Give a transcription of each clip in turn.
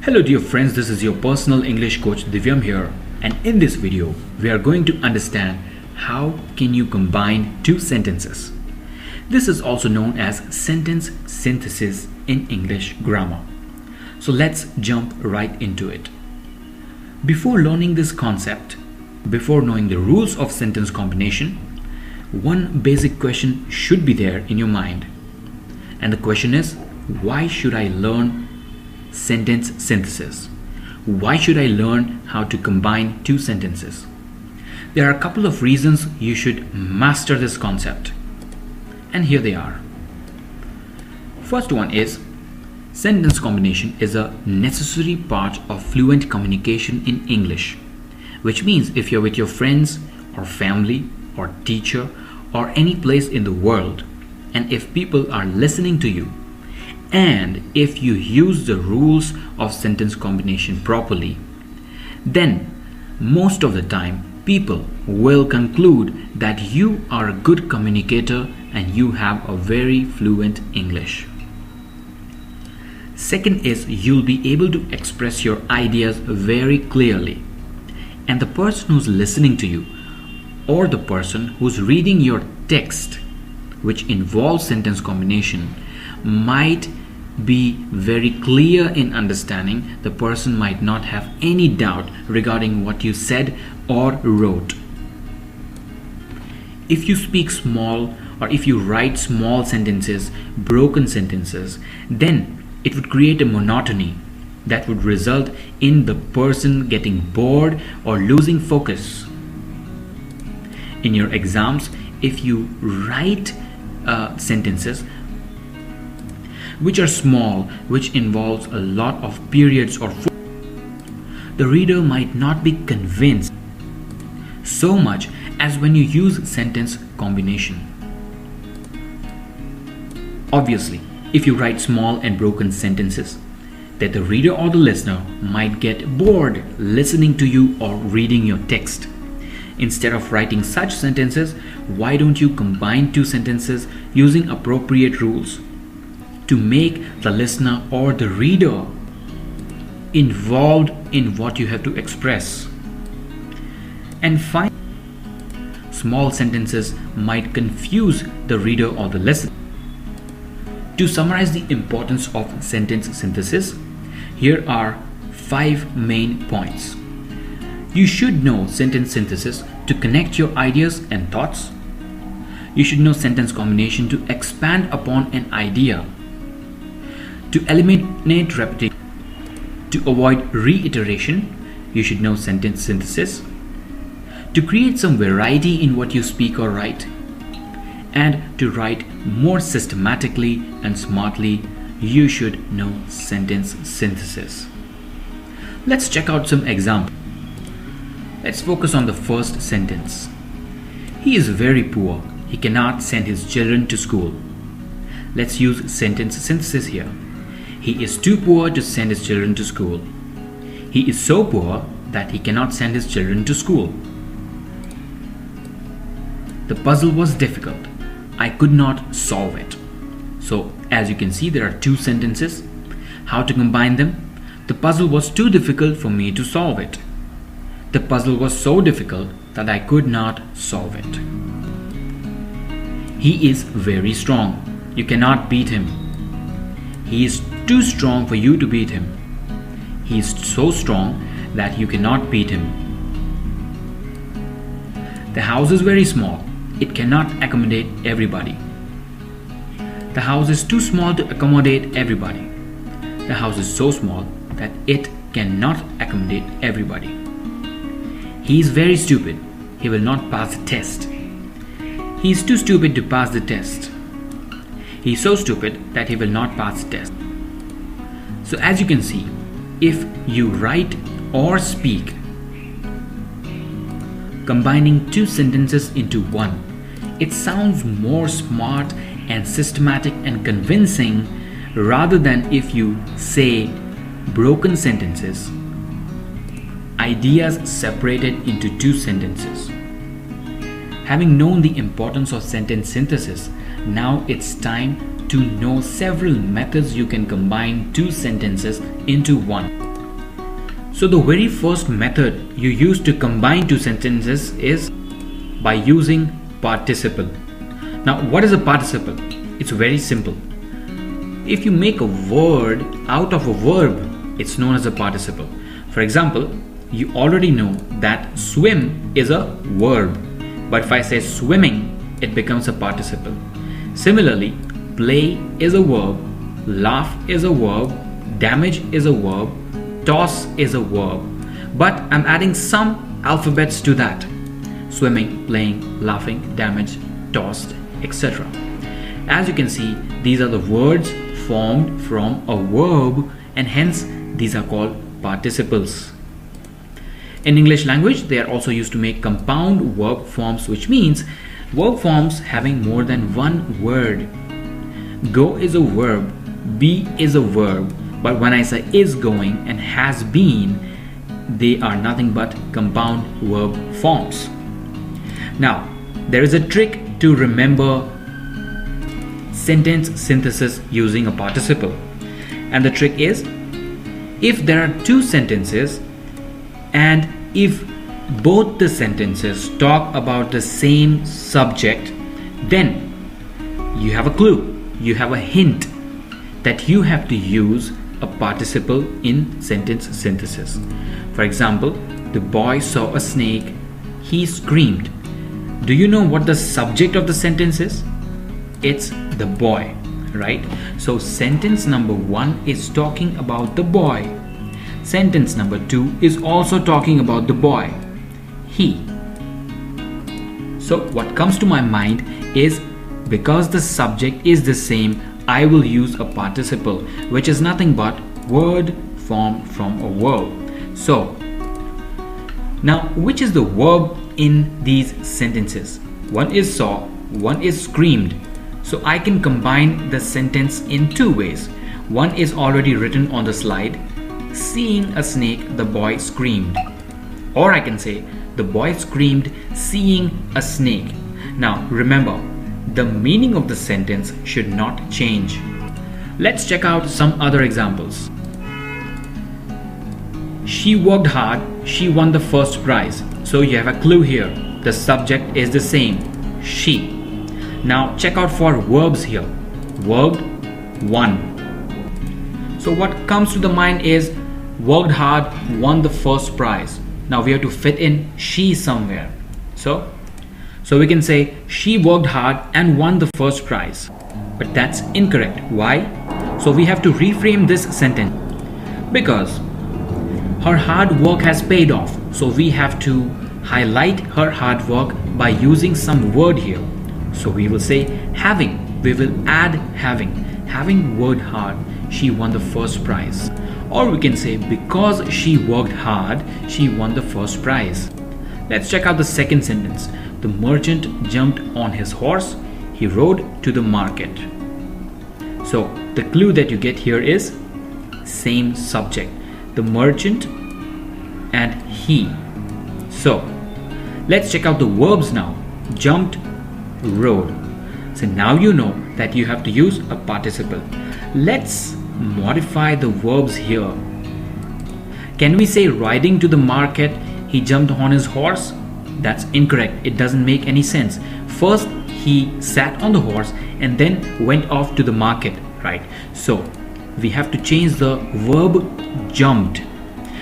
Hello dear friends, this is your personal English coach Divyam here, and in this video we are going to understand how can you combine two sentences. This is also known as sentence synthesis in English grammar. So let's jump right into it. Before learning this concept, before knowing the rules of sentence combination, one basic question should be there in your mind. And the question is, why should I learn sentence synthesis? Why should I learn how to combine two sentences? There are a couple of reasons you should master this concept. And here they are. First one is, sentence combination is a necessary part of fluent communication in English, which means if you're with your friends or family or teacher or any place in the world, and if people are listening to you, and if you use the rules of sentence combination properly, then most of the time people will conclude that you are a good communicator and you have a very fluent English. Second is, you'll be able to express your ideas very clearly, and the person who's listening to you or the person who's reading your text, which involves sentence combination, might be very clear in understanding. The person might not have any doubt regarding what you said or wrote. If you speak small or if you write small sentences, broken sentences, then it would create a monotony that would result in the person getting bored or losing focus. In your exams, if you write sentences which are small, which involves a lot of periods or the reader might not be convinced so much as when you use sentence combination. Obviously, if you write small and broken sentences, that the reader or the listener might get bored listening to you or reading your text. Instead of writing such sentences, why don't you combine two sentences using appropriate rules to make the listener or the reader involved in what you have to express? And finally, small sentences might confuse the reader or the listener. To summarize the importance of sentence synthesis, here are 5 main points. You should know sentence synthesis to connect your ideas and thoughts. You should know sentence combination to expand upon an idea. To eliminate repetition, to avoid reiteration, you should know sentence synthesis. To create some variety in what you speak or write, and to write more systematically and smartly, you should know sentence synthesis. Let's check out some examples. Let's focus on the first sentence. He is very poor. He cannot send his children to school. Let's use sentence synthesis here. He is too poor to send his children to school. He is so poor that he cannot send his children to school. The puzzle was difficult. I could not solve it. So, as you can see, there are two sentences. How to combine them? The puzzle was too difficult for me to solve it. The puzzle was so difficult that I could not solve it. He is very strong. You cannot beat him. He is too strong for you to beat him. He is so strong that you cannot beat him. The house is very small. It cannot accommodate everybody. The house is too small to accommodate everybody. The house is so small that it cannot accommodate everybody. He is very stupid. He will not pass the test. He is too stupid to pass the test. He is so stupid that he will not pass the test. So as you can see, if you write or speak, combining two sentences into one, it sounds more smart and systematic and convincing rather than if you say broken sentences, ideas separated into two sentences. Having known the importance of sentence synthesis, now it's time to know several methods you can combine two sentences into one. So the very first method you use to combine two sentences is by using participle. Now, what is a participle? It's very simple. If you make a word out of a verb, it's known as a participle. For example, you already know that swim is a verb, but if I say swimming, it becomes a participle. Similarly, play is a verb, laugh is a verb, damage is a verb, toss is a verb, but I'm adding some alphabets to that. Swimming, playing, laughing, damage, tossed, etc. As you can see, these are the words formed from a verb, and hence these are called participles. In English language, they are also used to make compound verb forms, which means verb forms having more than one word. Go is a verb, be is a verb, but when I say is going and has been, they are nothing but compound verb forms. Now, there is a trick to remember sentence synthesis using a participle, and the trick is, if there are two sentences and if both the sentences talk about the same subject, then you have a clue, you have a hint that you have to use a participle in sentence synthesis. For example, the boy saw a snake, he screamed. Do you know what the subject of the sentence is? It's the boy, right? So sentence number 1 is talking about the boy. Sentence number 2 is also talking about the boy, he. So what comes to my mind is, because the subject is the same, I will use a participle, which is nothing but word formed from a verb. So now, which is the verb in these sentences? One is saw, one is screamed. So I can combine the sentence in two ways. One is already written on the slide. Seeing a snake, the boy screamed. Or I can say, the boy screamed seeing a snake. Now remember, the meaning of the sentence should not change. Let's check out some other examples. She worked hard, she won the first prize. So you have a clue here. The subject is the same, she. Now check out for verbs here. Verb, won. So what comes to the mind is, worked hard, won the first prize. Now we have to fit in she somewhere. So we can say she worked hard and won the first prize. But that's incorrect. Why? So we have to reframe this sentence. Because her hard work has paid off. So we have to highlight her hard work by using some word here. So we will say having. We will add having. Having worked hard, she won the first prize. Or we can say because she worked hard, she won the first prize. Let's check out the second sentence. The merchant jumped on his horse, he rode to the market. So the clue that you get here is same subject, the merchant and he. So let's check out the verbs now. Jumped, rode. So now you know that you have to use a participle. Let's modify the verbs here. Can we say riding to the market, he jumped on his horse? That's incorrect. It doesn't make any sense. First he sat on the horse and then went off to the market, right? So we have to change the verb jumped.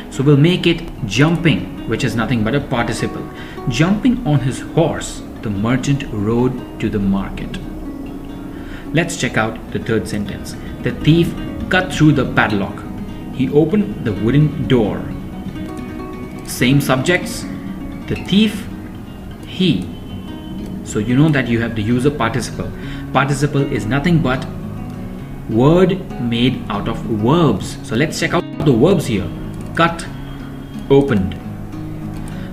So we'll make it jumping, which is nothing but a participle. Jumping on his horse, the merchant rode to the market. Let's check out the third sentence. The thief cut through the padlock. He opened the wooden door. Same subjects. The thief, he. So you know that you have to use a participle. Participle is nothing but word made out of verbs. So let's check out the verbs here. Cut, opened.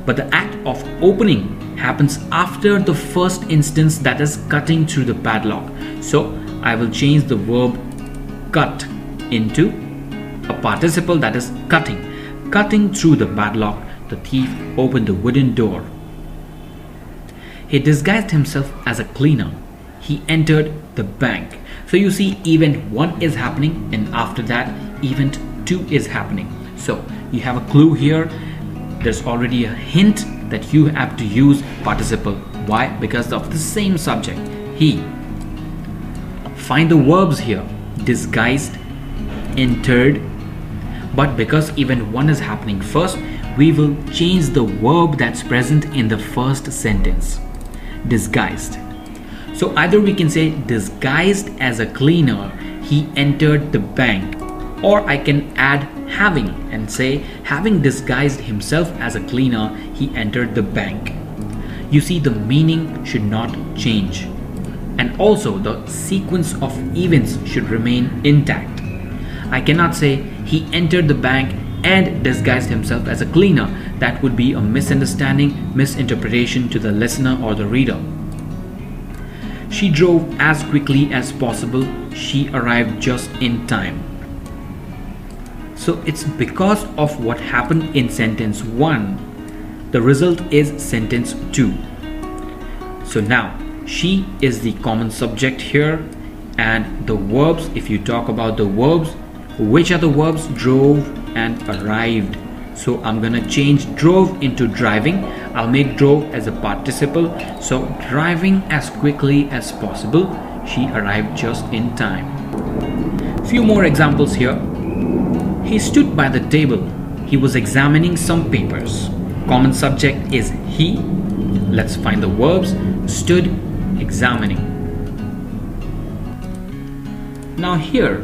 But the act of opening happens after the first instance, that is cutting through the padlock. So I will change the verb cut into a participle, that is cutting. Cutting through the padlock, the thief opened the wooden door. He disguised himself as a cleaner. He entered the bank. So you see, event 1 is happening and after that event 2 is happening. So you have a clue here. There's already a hint that you have to use participle. Why? Because of the same subject, he. Find the verbs here. Disguised, entered. But because even one is happening first, we will change the verb that's present in the first sentence. Disguised. So either we can say disguised as a cleaner, he entered the bank. Or I can add having and say having disguised himself as a cleaner, he entered the bank. You see, the meaning should not change. And also the sequence of events should remain intact. I cannot say he entered the bank and disguised himself as a cleaner. That would be a misunderstanding, misinterpretation to the listener or the reader. She drove as quickly as possible. She arrived just in time. So it's because of what happened in sentence 1. The result is sentence 2. So now, she is the common subject here, and the verbs, if you talk about the verbs, which are the verbs? Drove and arrived. So I'm gonna change drove into driving. I'll make drove as a participle. So driving as quickly as possible, she arrived just in time. Few more examples here. He stood by the table. He was examining some papers. Common subject is he. Let's find the verbs. Stood, examining. Now here,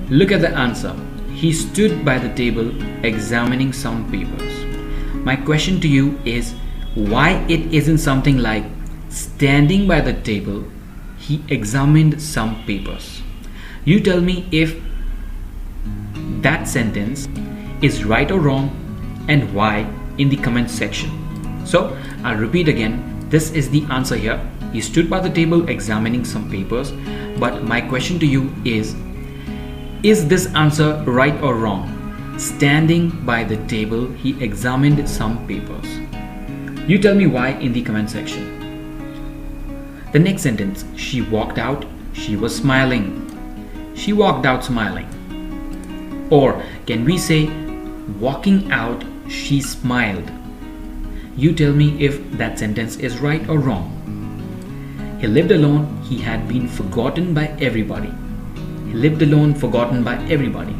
look at the answer. He stood by the table examining some papers. My question to you is, why it isn't something like standing by the table, he examined some papers? You tell me if that sentence is right or wrong and why in the comment section. So I'll repeat again, this is the answer here. He stood by the table examining some papers. But my question to you is this answer right or wrong? Standing by the table, he examined some papers. You tell me why in the comment section. The next sentence, she walked out, she was smiling. She walked out smiling. Or can we say walking out, she smiled? You tell me if that sentence is right or wrong. He lived alone, he had been forgotten by everybody. He lived alone, forgotten by everybody.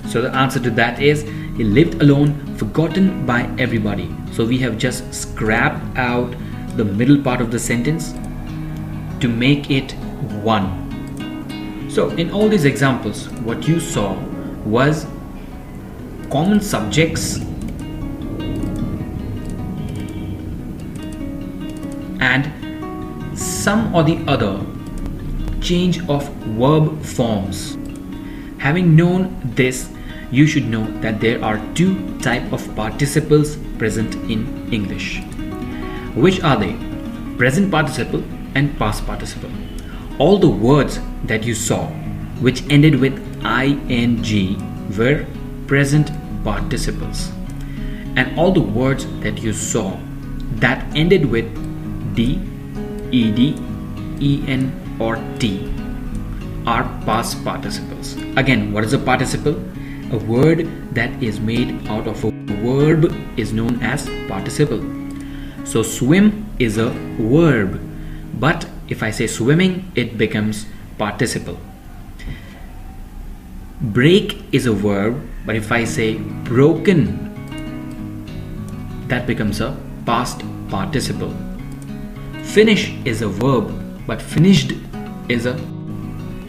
So the answer to that is he lived alone, forgotten by everybody. So we have just scrapped out the middle part of the sentence to make it one. So in all these examples, what you saw was common subjects and some or the other change of verb forms. Having known this, you should know that there are two types of participles present in English. Which are they? Present participle and past participle. All the words that you saw which ended with ing were present participles, and all the words that you saw that ended with d, ed, en or t are past participles. Again, what is a participle? A word that is made out of a verb is known as participle. So swim is a verb, but if I say swimming, it becomes participle. Break is a verb, but if I say broken, that becomes a past participle. Finish is a verb, but finished is a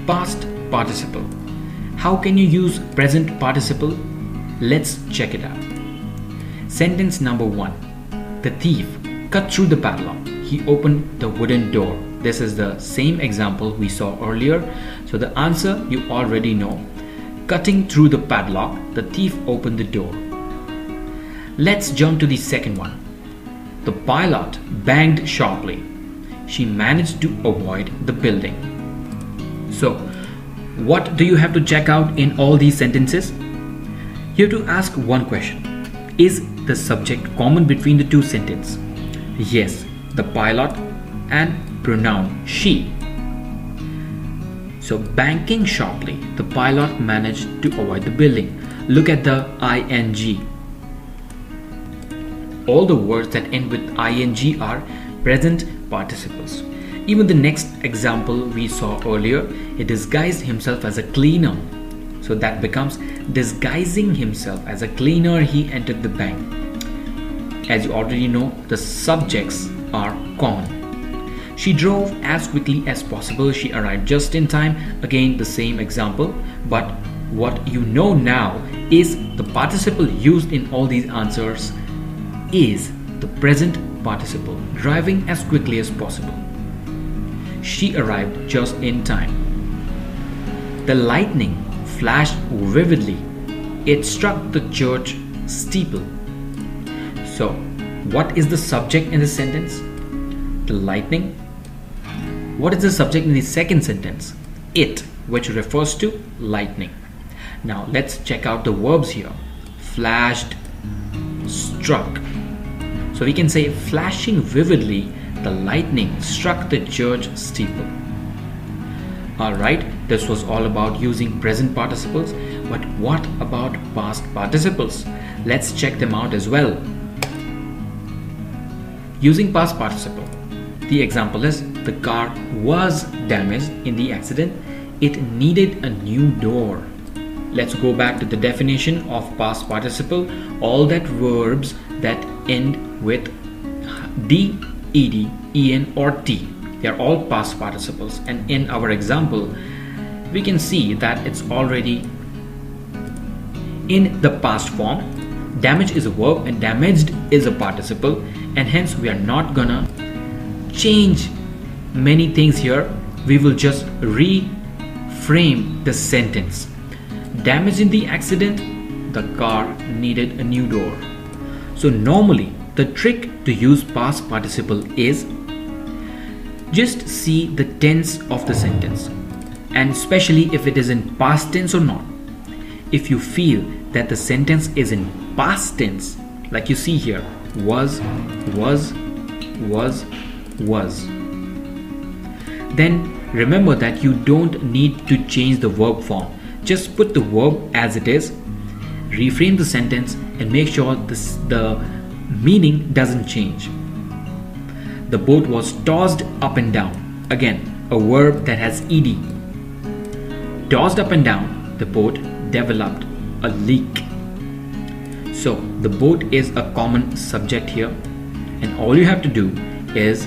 past participle. How can you use present participle? Let's check it out. Sentence number 1. The thief cut through the padlock. He opened the wooden door. This is the same example we saw earlier. So the answer you already know. Cutting through the padlock, the thief opened the door. Let's jump to the second one. The pilot banged sharply. She managed to avoid the building. So, what do you have to check out in all these sentences? You have to ask one question. Is the subject common between the two sentences? Yes, the pilot and pronoun she. So banking sharply, the pilot managed to avoid the building. Look at the ing. All the words that end with ing are present participles. Even the next example we saw earlier, he disguised himself as a cleaner. So that becomes disguising himself as a cleaner, he entered the bank. As you already know, the subjects are common. She drove as quickly as possible. She arrived just in time. Again, the same example. But what you know now is the participle used in all these answers is the present participle, driving as quickly as possible. She arrived just in time. The lightning flashed vividly. It struck the church steeple. So, what is the subject in the sentence? The lightning. What is the subject in the second sentence? It, which refers to lightning. Now, let's check out the verbs here. Flashed, struck. So we can say flashing vividly, the lightning struck the church steeple. Alright, this was all about using present participles, but what about past participles? Let's check them out as well. Using past participle, the example is the car was damaged in the accident. It needed a new door. Let's go back to the definition of past participle. All that verbs that end with d, ed, en or t, they are all past participles, and in our example we can see that it's already in the past form. Damage is a verb and damaged is a participle, and hence we are not gonna change many things here. We will just reframe the sentence. Damage in the accident, the car needed a new door. So normally the trick to use past participle is just see the tense of the sentence, and especially if it is in past tense or not. If you feel that the sentence is in past tense, like you see here, was, then remember that you don't need to change the verb form. Just put the verb as it is, reframe the sentence, and make sure the meaning doesn't change. The boat was tossed up and down. Again, a verb that has ed. Tossed up and down, the boat developed a leak. So the boat is a common subject here, and all you have to do is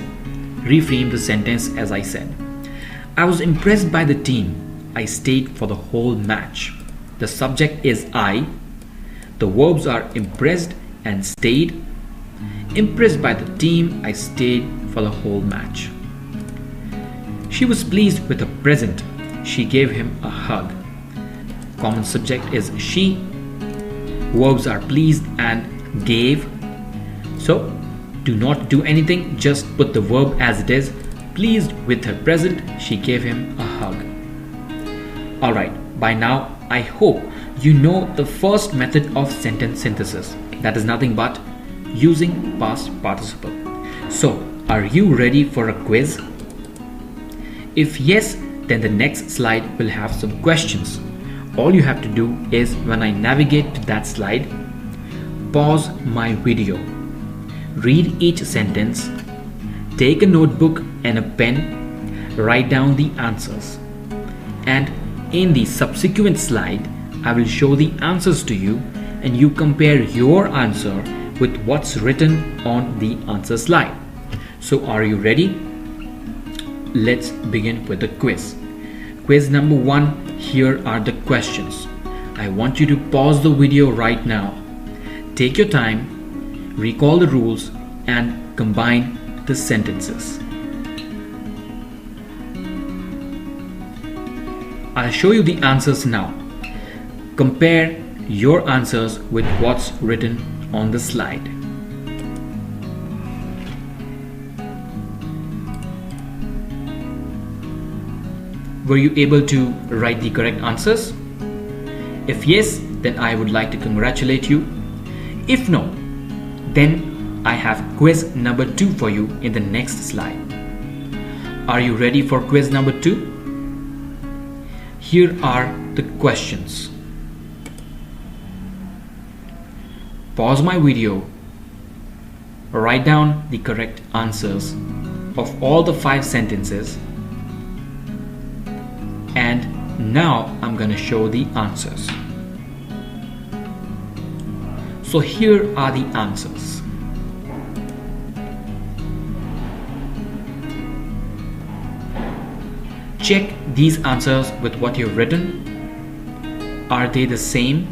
reframe the sentence as I said. I was impressed by the team. I stayed for the whole match. The subject is I. The verbs are impressed and stayed. Impressed by the team, I stayed for the whole match. She was pleased with a present. She gave him a hug. Common subject is she. Verbs are pleased and gave. So do not do anything, just put the verb as it is. Pleased with her present, she gave him a hug. Alright, by now I hope you know the first method of sentence synthesis. That is nothing but using past participle. So, are you ready for a quiz? If yes, then the next slide will have some questions. All you have to do is, when I navigate to that slide, pause my video, read each sentence, take a notebook and a pen, write down the answers, and in the subsequent slide I will show the answers to you, and you compare your answer with what's written on the answer slide. So are you ready? Let's begin with the quiz. Quiz number 1, here are the questions. I want you to pause the video right now. Take your time, recall the rules, and combine the sentences. I'll show you the answers now. Compare your answers with what's written on the slide. Were you able to write the correct answers? If yes, then I would like to congratulate you. If no, then I have quiz number 2 for you in the next slide. Are you ready for quiz number 2? Here are the questions. pause my video, write down the correct answers of all the 5 sentences, and now I'm going to show the answers. So here are the answers. Check these answers with what you've written. Are they the same?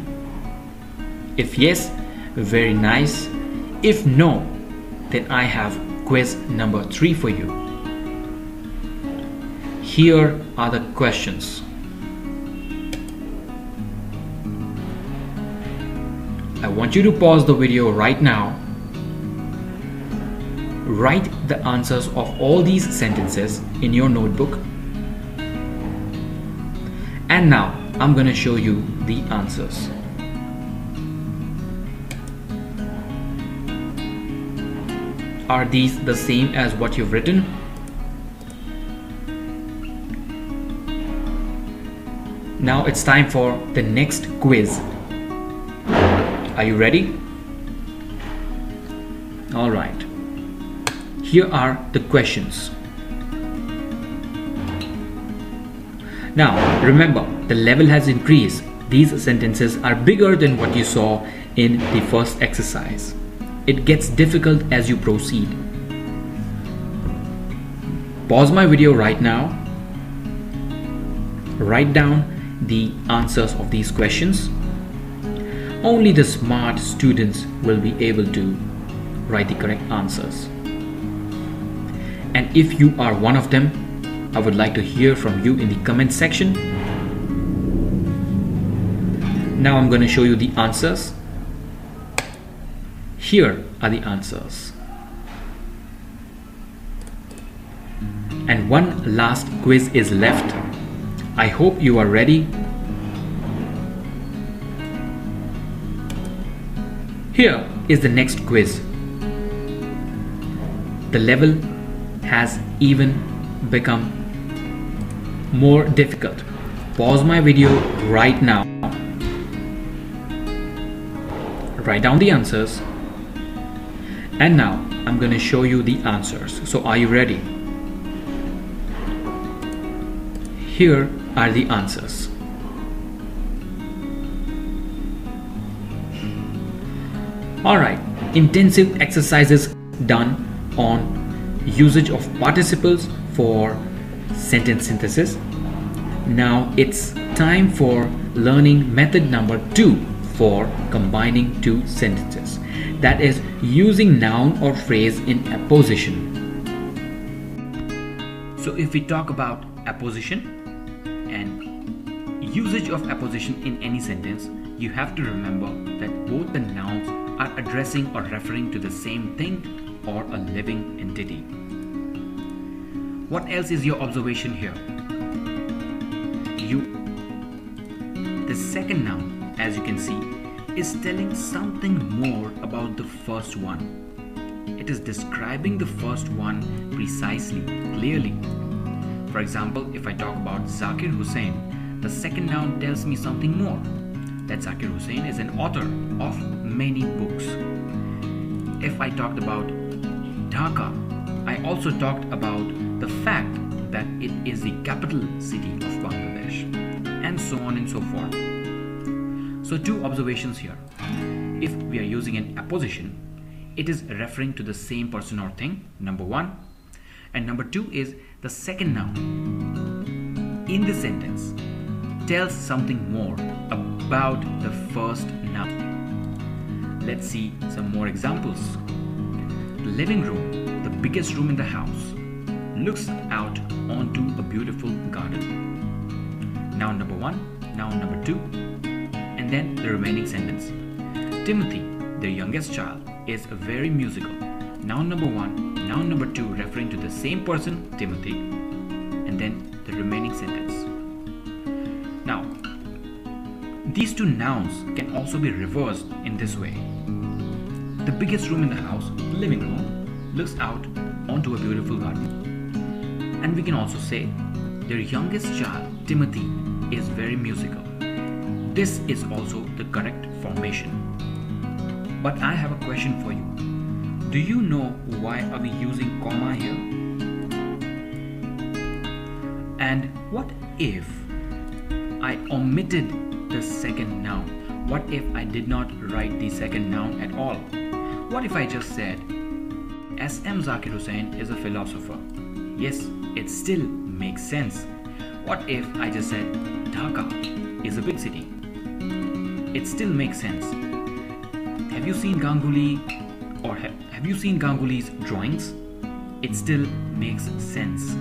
If yes, very nice. If no, then I have quiz number 3 for you. Here are the questions. I want you to pause the video right now. Write the answers of all these sentences in your notebook. And now I'm going to show you the answers. Are these the same as what you've written? Now it's time for the next quiz. Are you ready? All right. Here are the questions. Now, remember, the level has increased. These sentences are bigger than what you saw in the first exercise. It gets difficult as you proceed. Pause my video right now. Write down the answers of these questions. Only the smart students will be able to write the correct answers. And if you are one of them, I would like to hear from you in the comment section. Now I'm going to show you the answers. Here are the answers. And one last quiz is left. I hope you are ready. Here is the next quiz. The level has even become more difficult. Pause my video right now. Write down the answers. And now I'm going to show you the answers. So are you ready? Here are the answers. Alright, intensive exercises done on usage of participles for sentence synthesis. Now it's time for learning method number 2 for combining 2 sentences. That is using noun or phrase in apposition. So if we talk about apposition and usage of apposition in any sentence, you have to remember that both the nouns are addressing or referring to the same thing or a living entity. What else is your observation here? The second noun, as you can see, is telling something more about the first one. It is describing the first one precisely, clearly. For example, if I talk about Zakir Hussain, the second noun tells me something more. That Zakir Hussain is an author of many books. If I talked about Dhaka, I also talked about the fact that it is the capital city of Bangladesh, and so on and so forth. So 2 observations here. If we are using an apposition, it is referring to the same person or thing, number 1. And number 2 is the second noun in the sentence tells something more about the first noun. Let's see some more examples. The living room, the biggest room in the house, looks out onto a beautiful garden. Noun number 1, noun number 2, and then the remaining sentence. Timothy, their youngest child, is very musical. Noun number 1, noun number 2 referring to the same person, Timothy, and then the remaining sentence. Now, these 2 nouns can also be reversed in this way. The biggest room in the house, the living room, looks out onto a beautiful garden. And we can also say, their youngest child, Timothy, is very musical. This is also the correct formation. But I have a question for you. Do you know why are we using comma here? And what if I omitted the second noun? What if I did not write the second noun at all? What if I just said, S.M. Zakir Hussain is a philosopher? Yes, it still makes sense. What if I just said, Dhaka is a big city? It still makes sense. Have you seen Ganguly or have you seen Ganguly's drawings? It still makes sense.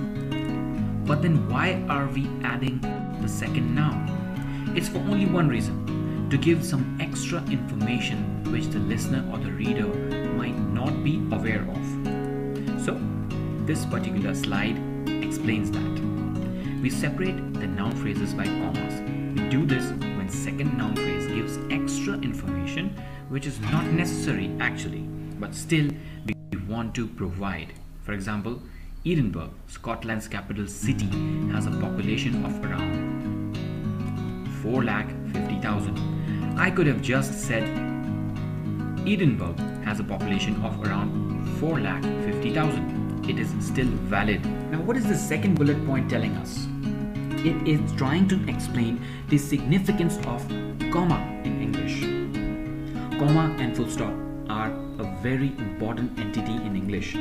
But then why are we adding the second noun? It's for only one reason, to give some extra information which the listener or the reader might not be aware of. So, this particular slide explains that. We separate the noun phrases by commas. We do this when second noun phrase gives extra information which is not necessary actually, but still we want to provide. For example, Edinburgh, Scotland's capital city, has a population of around 4,50,000. I could have just said Edinburgh has a population of around 4,50,000. It is still valid. Now, what is the second bullet point telling us? It is trying to explain the significance of comma in English. Comma and full stop are a very important entity in English.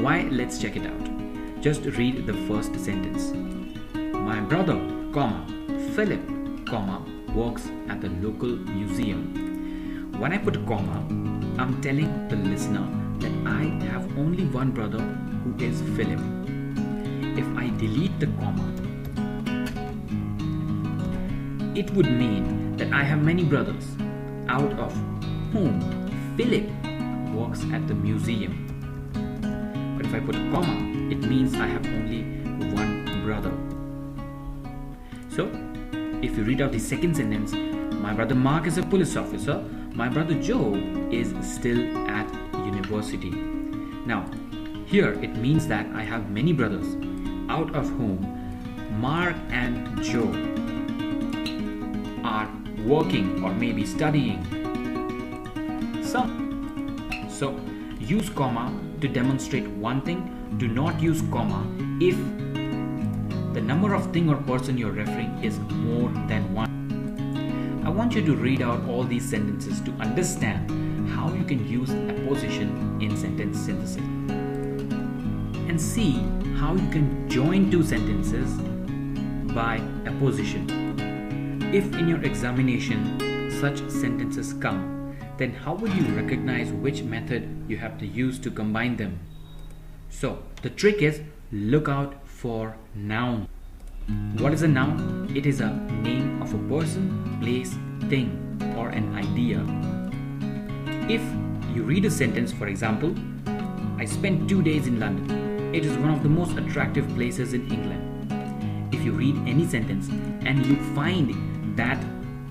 Why? Let's check it out. Just read the first sentence. My brother, comma, Philip, comma, works at the local museum. When I put a comma, I'm telling the listener that I have only one brother who is Philip. If I delete the comma, it would mean that I have many brothers, out of whom Philip works at the museum. But if I put a comma, it means I have only one brother. So, if you read out the second sentence, my brother Mark is a police officer, my brother Joe is still at university. Now, here it means that I have many brothers, out of whom Mark and Joe are working or maybe studying. So, use comma to demonstrate one thing. Do not use comma if the number of thing or person you're referring is more than one. I want you to read out all these sentences to understand how you can use apposition in sentence synthesis and see how you can join two sentences by apposition. If in your examination such sentences come, then how will you recognize which method you have to use to combine them? So the trick is look out for noun. What is a noun? It is a name of a person, place, thing, or an idea. If you read a sentence, for example, I spent 2 days in London. It is one of the most attractive places in England. If you read any sentence and you find that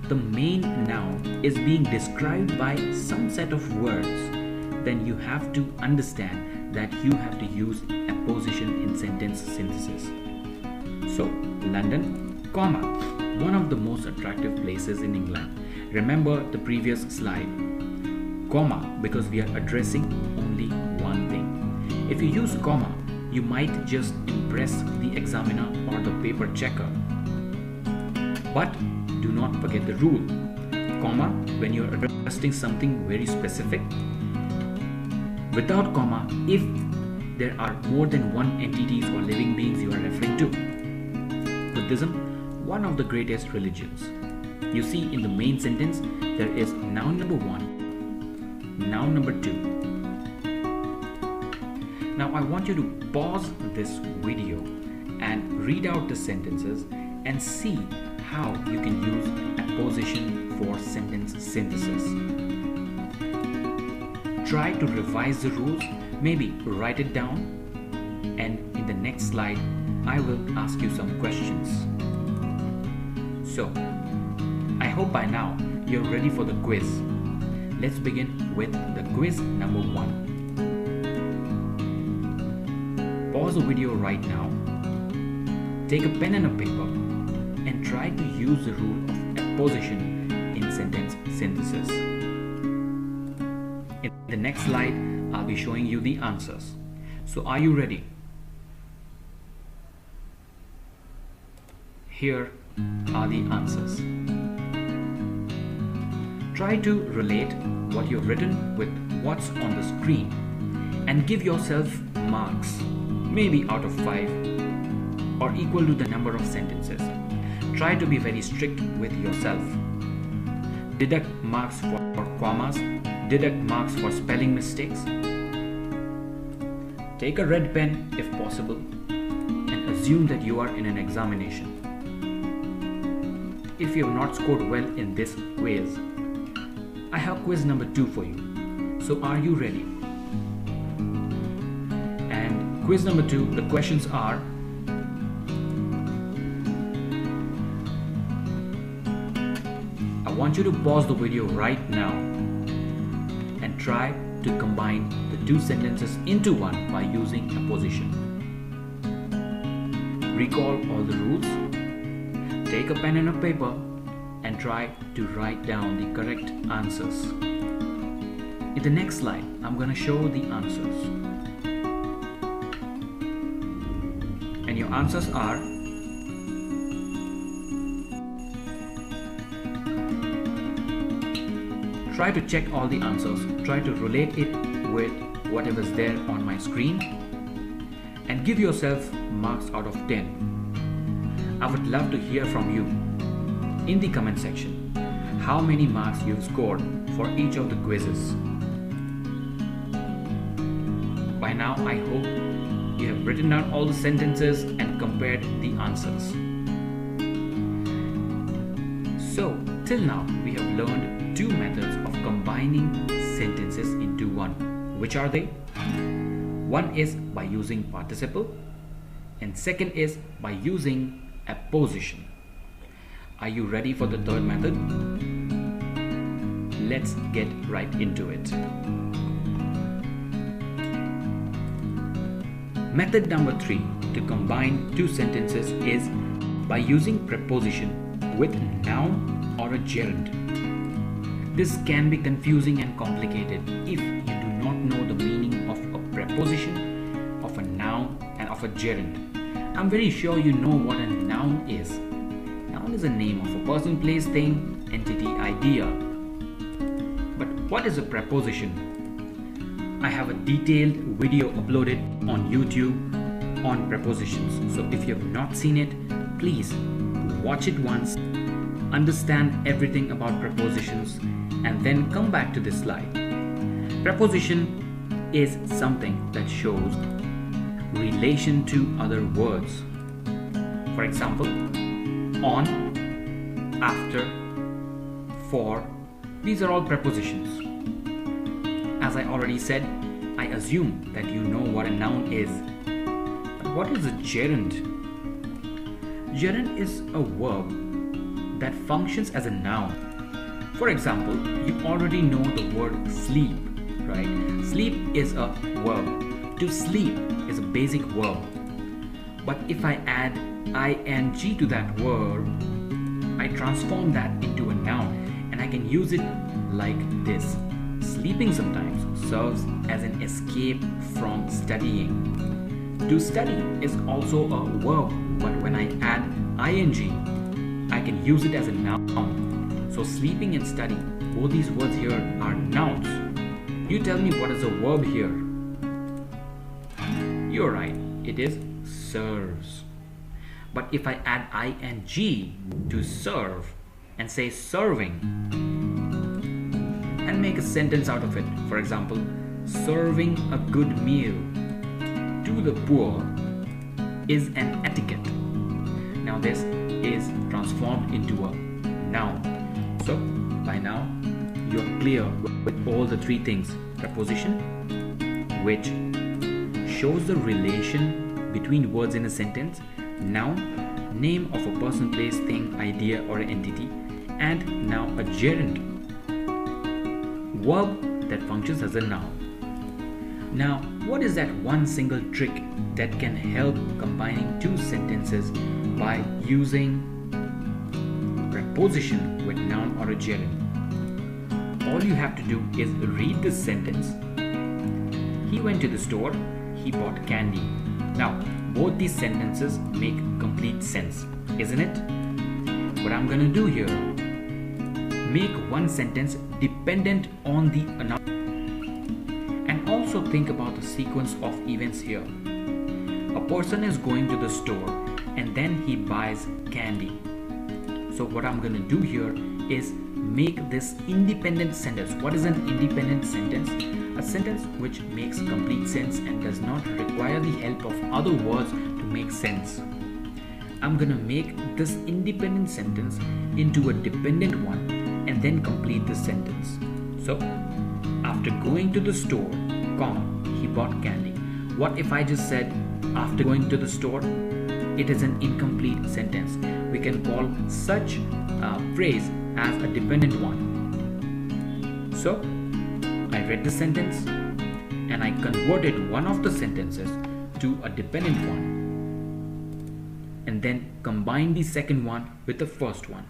the main noun is being described by some set of words, then you have to understand that you have to use apposition in sentence synthesis. So, London, comma, one of the most attractive places in England. Remember the previous slide. Comma, because we are addressing only one thing. If you use comma, you might just impress the examiner or the paper checker. But do not forget the rule. Comma, when you are addressing something very specific. Without comma, if there are more than one entities or living beings you are referring to. Buddhism, one of the greatest religions. You see in the main sentence, there is noun number 1, noun number 2. Now I want you to pause this video and read out the sentences and see how you can use apposition for sentence synthesis. Try to revise the rules, maybe write it down, and in the next slide I will ask you some questions. So, I hope by now you're ready for the quiz. Let's begin with the quiz number 1. Pause the video right now, take a pen and a paper, and try to use the rule of apposition in sentence synthesis. The next slide, I'll be showing you the answers. So are you ready? Here are the answers. Try to relate what you've written with what's on the screen and give yourself marks, maybe out of 5 or equal to the number of sentences. Try to be very strict with yourself. Deduct marks for commas, deduct marks for spelling mistakes. Take a red pen if possible and assume that you are in an examination. If you have not scored well in this quiz, I have quiz number 2 for you. So are you ready? And quiz number 2, the questions are: I want you to pause the video right now and try to combine the 2 sentences into one by using apposition. Recall all the rules. Take a pen and a paper and try to write down the correct answers. In the next slide, I'm going to show the answers. And your answers are: try to check all the answers, try to relate it with whatever's there on my screen, and give yourself marks out of 10. I would love to hear from you in the comment section how many marks you've scored for each of the quizzes. By now, I hope you have written down all the sentences and compared the answers. So, till now, we have learned 2 methods of combining sentences into one. Which are they? One is by using participle, and second is by using apposition. Are you ready for the third method? Let's get right into it. Method number 3 to combine 2 sentences is by using preposition with noun or a gerund. This can be confusing and complicated if you do not know the meaning of a preposition, of a noun, and of a gerund. I'm very sure you know what a noun is. Noun is a name of a person, place, thing, entity, idea. But what is a preposition? I have a detailed video uploaded on YouTube on prepositions. So if you have not seen it, please watch it once, understand everything about prepositions, and then come back to this slide. Preposition is something that shows relation to other words. For example, on, after, for, these are all prepositions. As I already said, I assume that you know what a noun is. But what is a gerund? Gerund is a verb that functions as a noun. For example, you already know the word sleep, right? Sleep is a verb. To sleep is a basic verb. But if I add ing to that verb, I transform that into a noun and I can use it like this. Sleeping sometimes serves as an escape from studying. To study is also a verb, but when I add ing, I can use it as a noun. So sleeping and study, both these words here are nouns. You tell me what is a verb here? You're right, it is serves. But if I add ing to serve and say serving and make a sentence out of it, for example, serving a good meal to the poor is an etiquette. Now this is transformed into a noun. So by now you're clear with all the 3 things: preposition, which shows the relation between words in a sentence; noun, name of a person, place, thing, idea, or entity; and now a gerund, verb that functions as a noun. Now, what is that one single trick that can help combining 2 sentences by using preposition with noun or a gerund? All you have to do is read this sentence He went to the store, he bought candy. Now, both these sentences make complete sense, isn't it? What I'm gonna do here, make one sentence dependent on the another. And also think about the sequence of events here. A person is going to the store and then he buys candy. So what I'm gonna do here is make this independent sentence. What is an independent sentence? A sentence which makes complete sense and does not require the help of other words to make sense. I'm gonna make this independent sentence into a dependent one and then complete the sentence. So, after going to the store, he bought candy. What if I just said, after going to the store? It is an incomplete sentence. We can call such a phrase as a dependent one. So, I read the sentence and I converted one of the sentences to a dependent one and then combined the second one with the first one.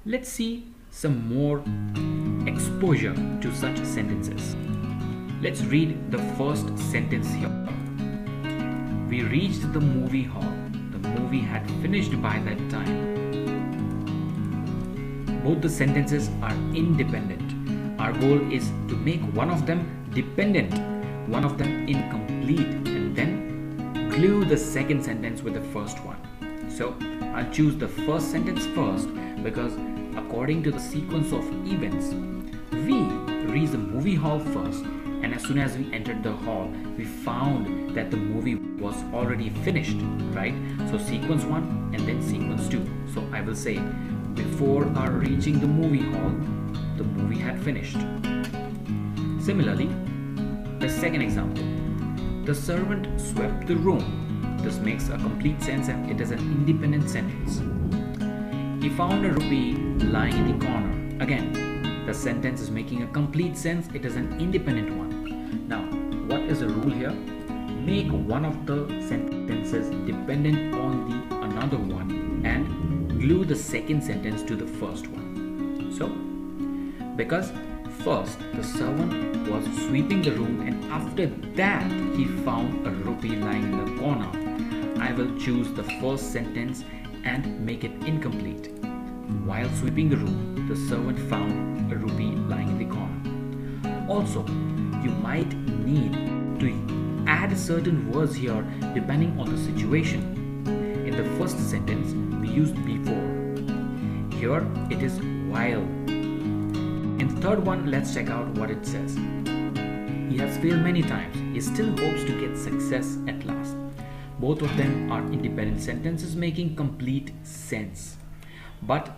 Let's see some more exposure to such sentences. Let's read the first sentence here. We reached the movie hall. The movie had finished by that time. Both the sentences are independent. Our goal is to make one of them dependent, one of them incomplete, and then glue the second sentence with the first one. So I'll choose the first sentence first because according to the sequence of events, we reached the movie hall first, and as soon as we entered the hall, we found that the movie was already finished, right? So sequence 1 and then sequence 2. So I will say, before our reaching the movie hall, the movie had finished. Similarly, the second example, the servant swept the room. This makes a complete sense and it is an independent sentence. He found a rupee lying in the corner. Again, the sentence is making a complete sense. It is an independent one. Now, what is the rule here? Make one of the sentences dependent on the another one and glue the second sentence to the first one. So, because first the servant was sweeping the room and after that he found a rupee lying in the corner, I will choose the first sentence and make it incomplete. While sweeping the room, the servant found a rupee lying in the corner. Also, you might need to add certain words here depending on the situation. In the first sentence, we used before. Here, it is while. In the third one, let's check out what it says. He has failed many times. He still hopes to get success at last. Both of them are independent sentences making complete sense. But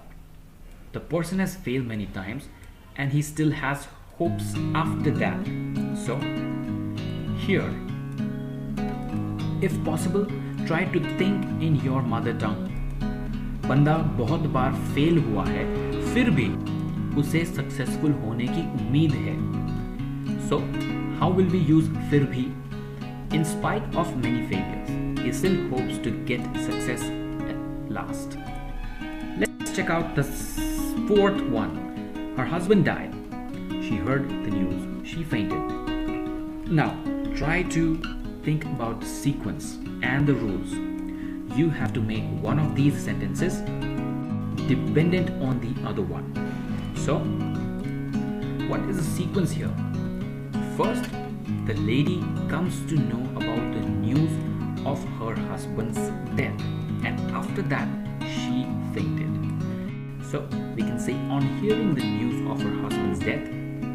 the person has failed many times and he still has hopes after that. So, here, if possible, try to think in your mother tongue. बंदा बहुत बार fail हुआ है, फिर भी उसे successful होने की उम्मीद है. So, how will we use फिर भी? In spite of many failures, he still hopes to get success at last. Let's check out the fourth one. Her husband died. She heard the news. She fainted. Now, try to think about the sequence and the rules. You have to make one of these sentences dependent on the other one. So, what is the sequence here? First, the lady comes to know about the news of her husband's death, and after that, she fainted. So, we can say on hearing the news of her husband's death,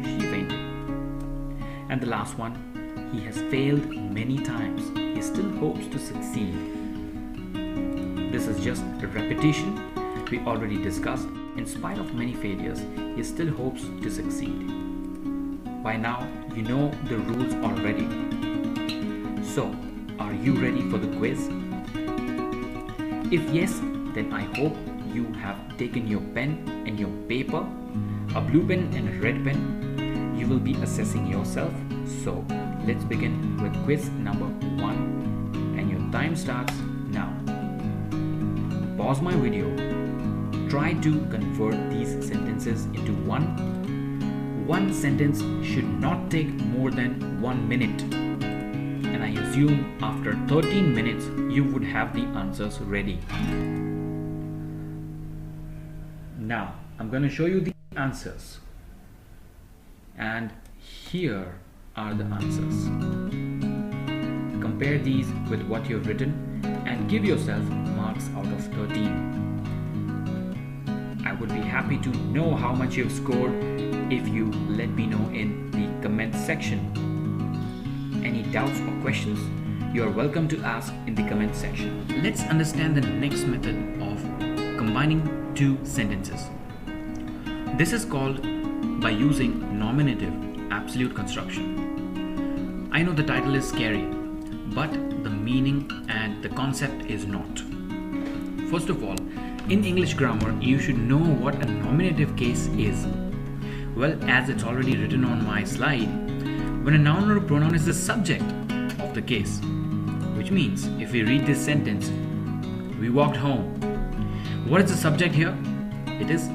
she fainted. And the last one, he has failed many times. He still hopes to succeed. This is just a repetition we already discussed. In spite of many failures, he still hopes to succeed. By now, you know the rules already. So, are you ready for the quiz? If yes, then I hope you have taken your pen and your paper, a blue pen and a red pen. You will be assessing yourself. So, let's begin with quiz number 1 and your time starts now. Pause my video. Try to convert these sentences into one one sentence should not take more than 1 minute. And I assume after 13 minutes you would have the answers ready. Now I'm going to show you the answers. And here are the answers. Compare these with what you've written and give yourself marks out of 13. I would be happy to know how much you've scored if you let me know in the comment section. Any doubts or questions, you are welcome to ask in the comment section. Let's understand the next method of combining two sentences. This is called by using Nominative Absolute Construction. I know the title is scary, but the meaning and the concept is not. First of all, in English grammar, you should know what a nominative case is. Well, as it's already written on my slide, when a noun or a pronoun is the subject of the case, which means if we read this sentence, we walked home. What is the subject here? It is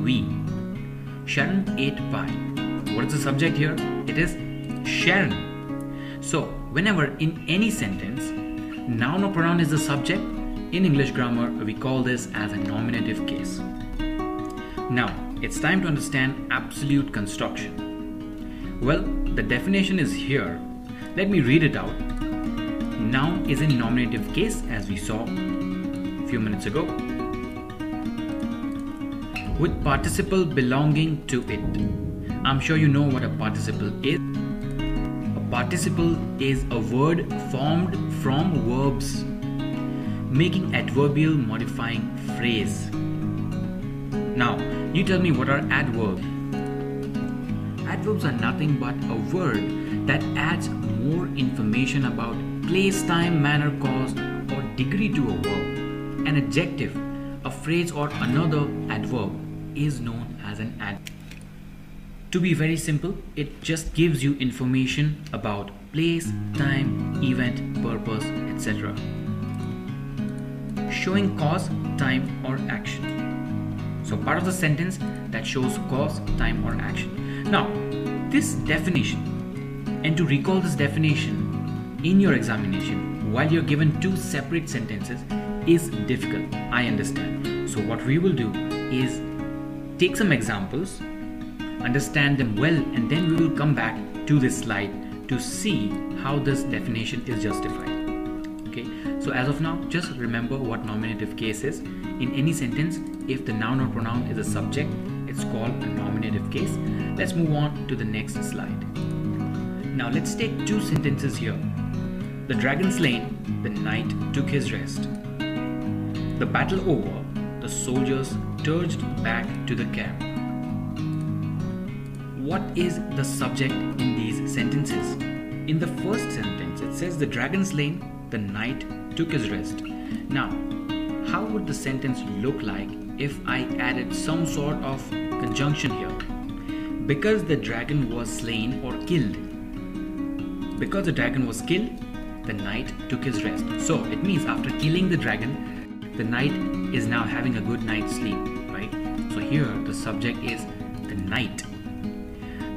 we. Sharon ate pie. What is the subject here? It is Sharon. So, whenever in any sentence, noun or pronoun is the subject, in English grammar, we call this as a nominative case. Now, it's time to understand absolute construction. Well, the definition is here. Let me read it out. Noun is a nominative case, as we saw a few minutes ago, with participle belonging to it. I'm sure you know what a participle is. A participle is a word formed from verbs, making adverbial modifying phrase. Now, you tell me, what are adverbs? Adverbs are nothing but a word that adds more information about place, time, manner, cause, or degree to a verb. An adjective, a phrase, or another adverb is known as an adverb. To be very simple, it just gives you information about place, time, event, purpose, etc. Showing cause, time, or action. So part of the sentence that shows cause, time, or action. Now, this definition, and to recall this definition in your examination while you're given two separate sentences is difficult, I understand. So what we will do is take some examples, understand them well, and then we will come back to this slide to see how this definition is justified. Okay, so as of now, just remember what nominative case is. In any sentence, if the noun or pronoun is a subject, it's called a nominative case. Let's move on to the next slide. Now let's take two sentences here. The dragon slain, the knight took his rest. The battle over, the soldiers surged back to the camp. What is the subject in these sentences? In the first sentence, it says the dragon slain, the knight took his rest. Now, how would the sentence look like if I added some sort of conjunction here? Because the dragon was slain or killed. Because the dragon was killed, the knight took his rest. So it means after killing the dragon, the knight is now having a good night's sleep, right? So here the subject is the knight.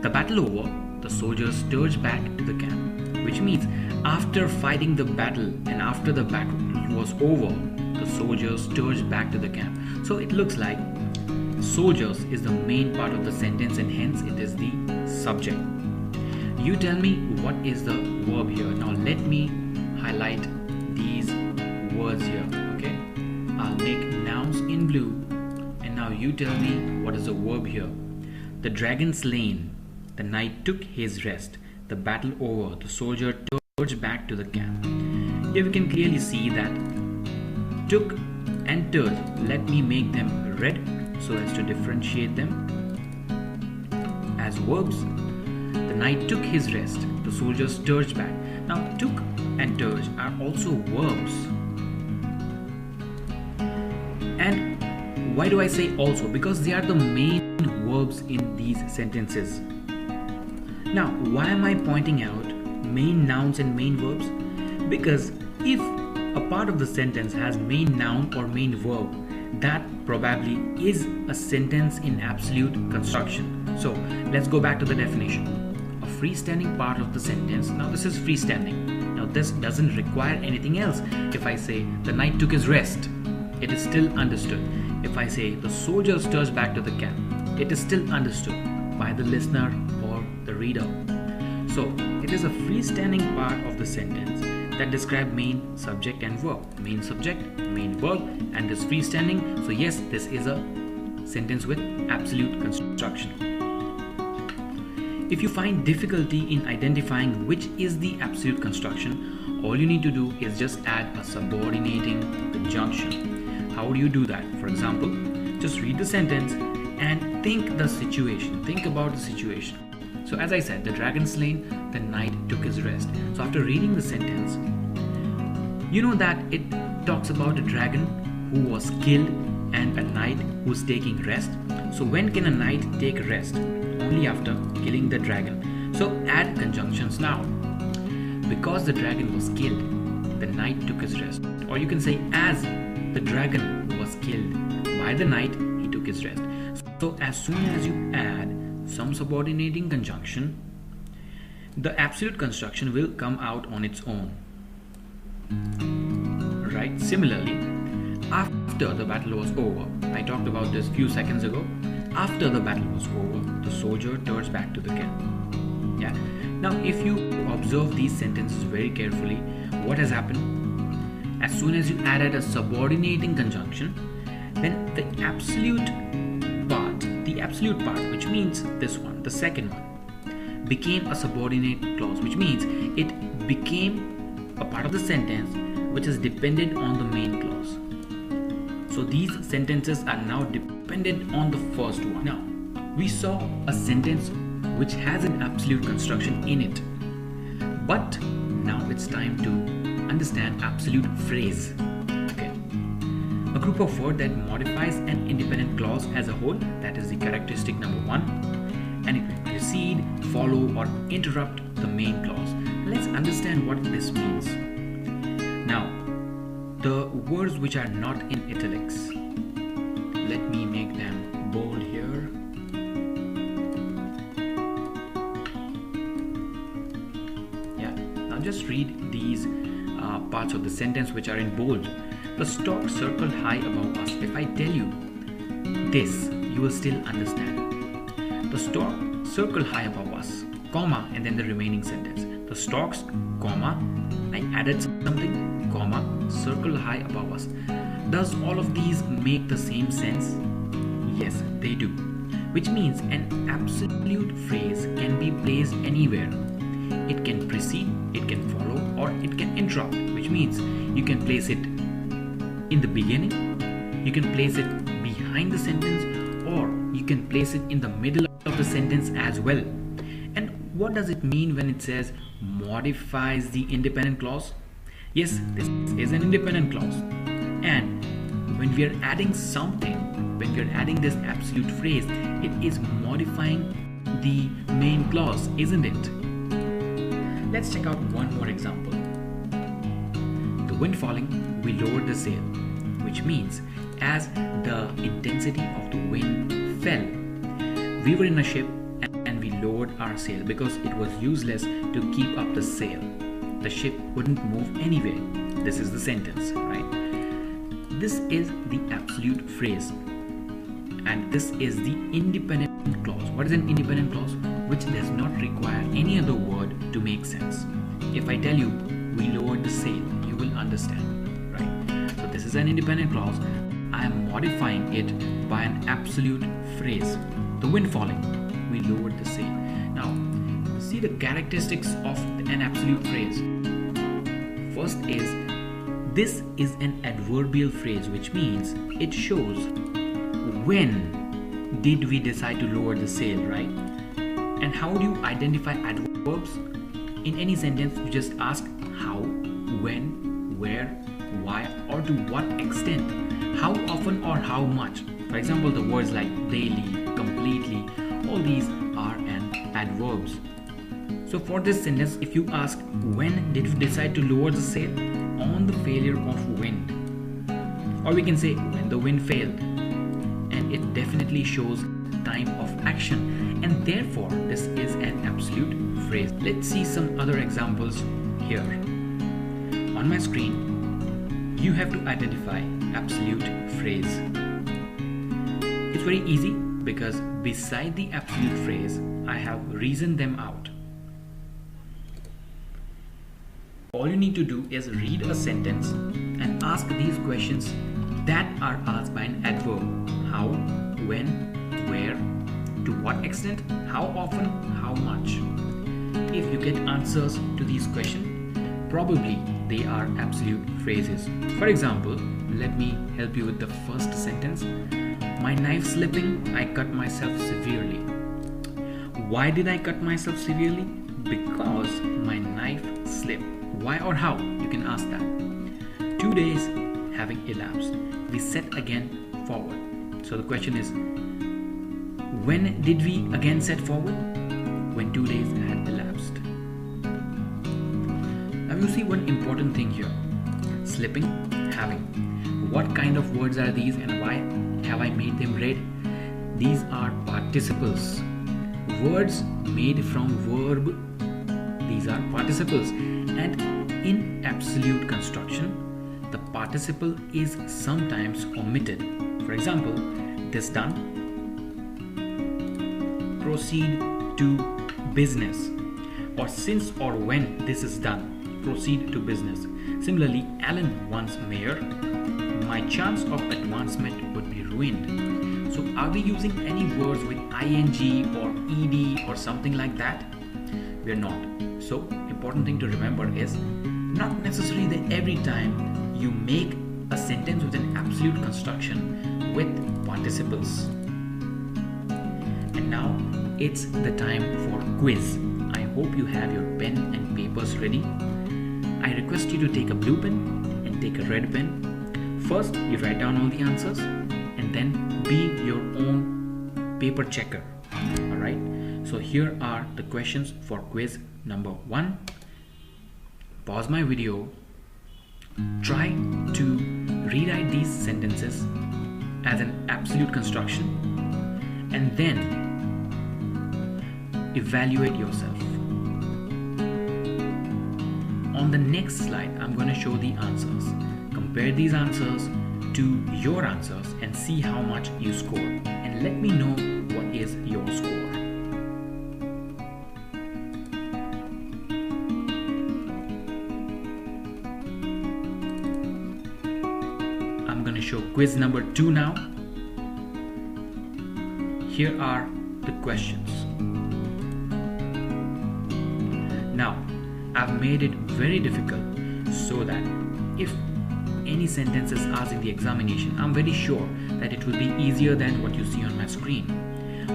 The battle over, the soldiers surged back to the camp, which means after fighting the battle and after the battle was over, the soldiers surged back to the camp. So it looks like soldiers is the main part of the sentence and hence it is the subject. You tell me what is the verb here. Now let me highlight these words here, okay? I'll make nouns in blue and now you tell me what is the verb here. The dragon slain, the knight took his rest, the battle over, the soldier surged back to the camp. Here we can clearly see that took and surged. Let me make them red so as to differentiate them as verbs. The knight took his rest, the soldiers surged back. Now took and surged are also verbs. And why do I say also? Because they are the main verbs in these sentences. Now why am I pointing out main nouns and main verbs? Because if a part of the sentence has main noun or main verb, that probably is a sentence in absolute construction. So let's go back to the definition. A freestanding part of the sentence. Now this is freestanding. Now this doesn't require anything else. If I say the knight took his rest, it is still understood. If I say the soldier stirs back to the camp, it is still understood by the listener or the reader. So it is a freestanding part of the sentence that describe main subject and verb. Main subject, main verb, and is freestanding. So yes, this is a sentence with absolute construction. If you find difficulty in identifying which is the absolute construction, all you need to do is just add a subordinating conjunction. How do you do that? For example, just read the sentence and think the situation. Think about the situation. So as I said, the dragon slain, the knight took his rest. So after reading the sentence, you know that it talks about a dragon who was killed and a knight who's taking rest. So when can a knight take rest? Only after killing the dragon. So add conjunctions now. Because the dragon was killed, the knight took his rest. Or you can say, as the dragon was killed by the knight, he took his rest. So as soon as you add some subordinating conjunction, the absolute construction will come out on its own. Right? Similarly, after the battle was over, I talked about this few seconds ago. After the battle was over, the soldier turns back to the camp. Yeah. Now, if you observe these sentences very carefully, what has happened? As soon as you added a subordinating conjunction, then the absolute part, which means this one, the second one, became a subordinate clause, which means it became a part of the sentence which is dependent on the main clause. So these sentences are now dependent on the first one. Now, we saw a sentence which has an absolute construction in it. But now it's time to understand absolute phrase. Okay. A group of words that modifies an independent clause as a whole, that is the characteristic number 1, and it will precede, follow, or interrupt the main clause. Let's understand what this means. Now, the words which are not in italics, let me make them bold here. Yeah, now just read these parts of the sentence which are in bold. The stork circled high above us. If I tell you this, you will still understand. The stork circled high above us, comma, and then the remaining sentence. The storks, comma, I added something, comma, circle high above us. Does all of these make the same sense? Yes, they do. Which means an absolute phrase can be placed anywhere. It can precede, it can follow, or it can interrupt, which means you can place it in the beginning, you can place it behind the sentence, or you can place it in the middle of the sentence as well. And what does it mean when it says modifies the independent clause? Yes, this is an independent clause. And when we are adding something, when we are adding this absolute phrase, it is modifying the main clause, isn't it? Let's check out one more example. The wind falling, we lowered the sail, which means as the intensity of the wind fell, we were in a ship and we lowered our sail because it was useless to keep up the sail. The ship wouldn't move anyway. This is the sentence, right? This is the absolute phrase, and this is the independent clause. What is an independent clause? Which does not require any other word to make sense. If I tell you we lowered the sail, you will understand, right? So this is an independent clause. I am modifying it by an absolute phrase. The wind falling, we lowered the sail. Now, see the characteristics of an absolute phrase. First is, this is an adverbial phrase, which means it shows when did we decide to lower the sail, right? And how do you identify adverbs? In any sentence, you just ask how, when, where, why, or to what extent. How often or how much. For example, the words like daily, completely, all these are adverbs. So for this sentence, if you ask when did you decide to lower the sail? On the failure of wind. Or we can say when the wind failed. And it definitely shows time of action, and therefore this is an absolute phrase. Let's see some other examples here. On my screen, you have to identify absolute phrase. It's very easy because beside the absolute phrase, I have reasoned them out. All you need to do is read a sentence and ask these questions that are asked by an adverb. How, when, where, to what extent, how often, how much. If you get answers to these questions, probably they are absolute phrases. For example, let me help you with the first sentence. My knife slipping, I cut myself severely. Why did I cut myself severely? Because my knife slipped. Why or how? You can ask that. 2 days having elapsed, we set again forward. So the question is, when did we again set forward? When 2 days had elapsed. Now you see one important thing here. Slipping, having. What kind of words are these and why have I made them red? These are participles. Words made from verb. These are participles. And in absolute construction, the participle is sometimes omitted. For example, this done, proceed to business, or since or when this is done, proceed to business. Similarly, Alan once mayor, my chance of advancement would be ruined. So are we using any words with ing or ed or something like that? We are not. So important thing to remember is not necessarily that every time you make a sentence with an absolute construction with participles. And now it's the time for quiz. I hope you have your pen and papers ready. I request you to take a blue pen and take a red pen. First, you write down all the answers and then be your own paper checker. Alright, so here are the questions for quiz number 1. Pause my video. Try to rewrite these sentences as an absolute construction and then evaluate yourself. On the next slide, I'm going to show the answers. Compare these answers to your answers and see how much you scored. And let me know what is your score. I'm going to show quiz number 2 now. Here are the questions. Now, I've made it very difficult so that if any sentence is asked in the examination, I'm very sure that it will be easier than what you see on my screen.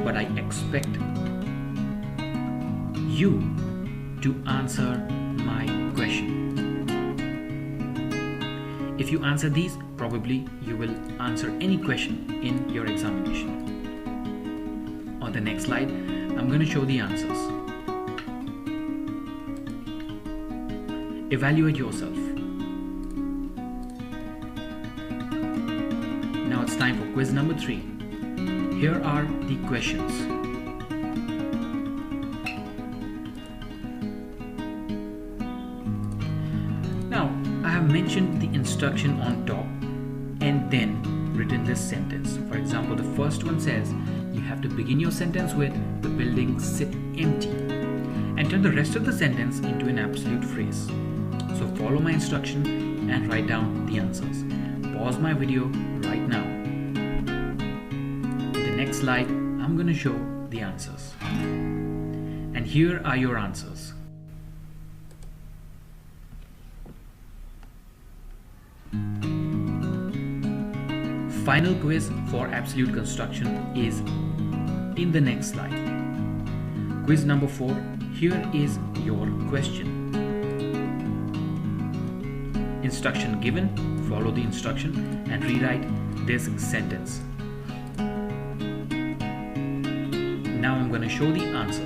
But I expect you to answer my question. If you answer these, probably you will answer any question in your examination. On the next slide, I'm going to show the answers. Evaluate yourself. Now it's time for quiz number 3. Here are the questions. Now I have mentioned the instruction on top and then written this sentence. For example, the first one says you have to begin your sentence with the building sit empty and turn the rest of the sentence into an absolute phrase. So follow my instruction and write down the answers. Pause my video right now. In the next slide, I'm going to show the answers. And here are your answers. Final quiz for absolute construction is in the next slide. Quiz number 4. Here is your question. Instruction given, follow the instruction and rewrite this sentence. Now I'm going to show the answer.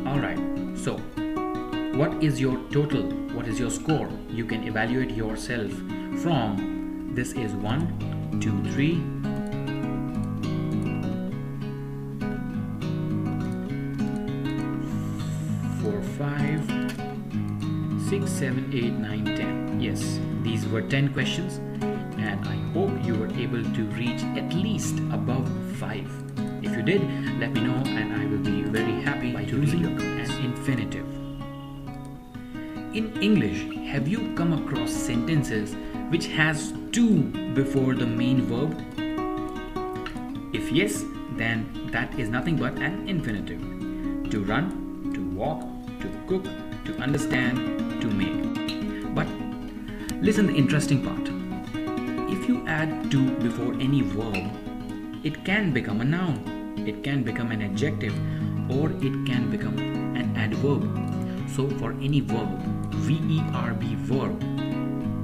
Alright, so what is your total? What is your score? You can evaluate yourself from this is 1, 2, 3, 4, 5, 6, 7, 8, 9, 10. Yes, these were 10 questions, and I hope you were able to reach at least above 5. If you did, let me know and I will be very happy by using an infinitive. In English, have you come across sentences which has to before the main verb? If yes, then that is nothing but an infinitive. To run, to walk, to cook, to understand, to make. But listen the interesting part. If you add to before any verb, it can become a noun, it can become an adjective, or it can become an adverb. So for any verb, verb verb,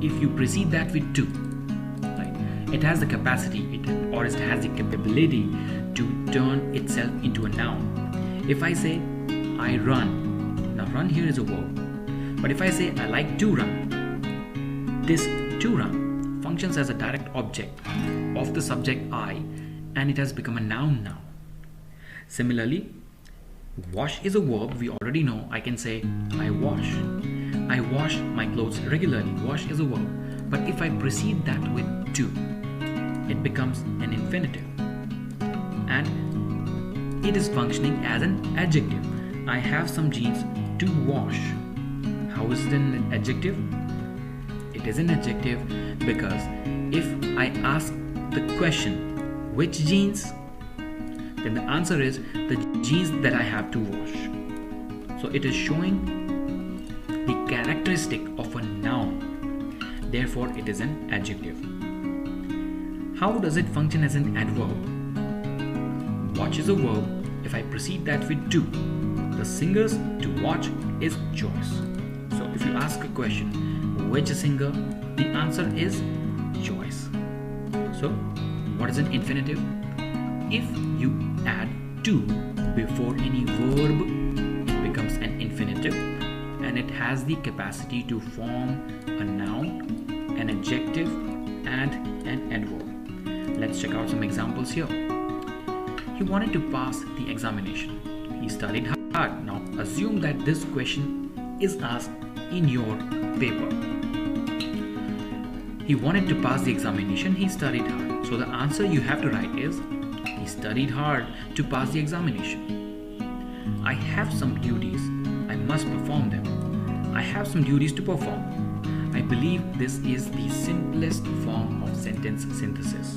if you precede that with to, right, it has the capacity it has the capability to turn itself into a noun. If I say I run, now run here is a verb, but if I say I like to run, this to run functions as a direct object of the subject I, and it has become a noun now. Similarly, wash is a verb, we already know. I can say I wash my clothes regularly. Wash is a verb, but if I precede that with to, it becomes an infinitive, and it is functioning as an adjective. I have some jeans to wash. How is it an adjective? It is an adjective because if I ask the question, which jeans? Then the answer is the jeans that I have to wash. So it is showing the characteristic of a noun. Therefore, it is an adjective. How does it function as an adverb? Watch is a verb. If I precede that with to, the singer's to watch is Joyce. So if you ask a question, which singer? The answer is Joyce. So what is an infinitive? If you add to before any verb, it becomes an infinitive, and it has the capacity to form a noun, an adjective, and an adverb. Let's check out some examples here. He wanted to pass the examination. He studied hard. Now assume that this question is asked in your paper. He wanted to pass the examination. He studied hard. So the answer you have to write is, he studied hard to pass the examination. I have some duties. I must perform them. I have some duties to perform. I believe this is the simplest form of sentence synthesis.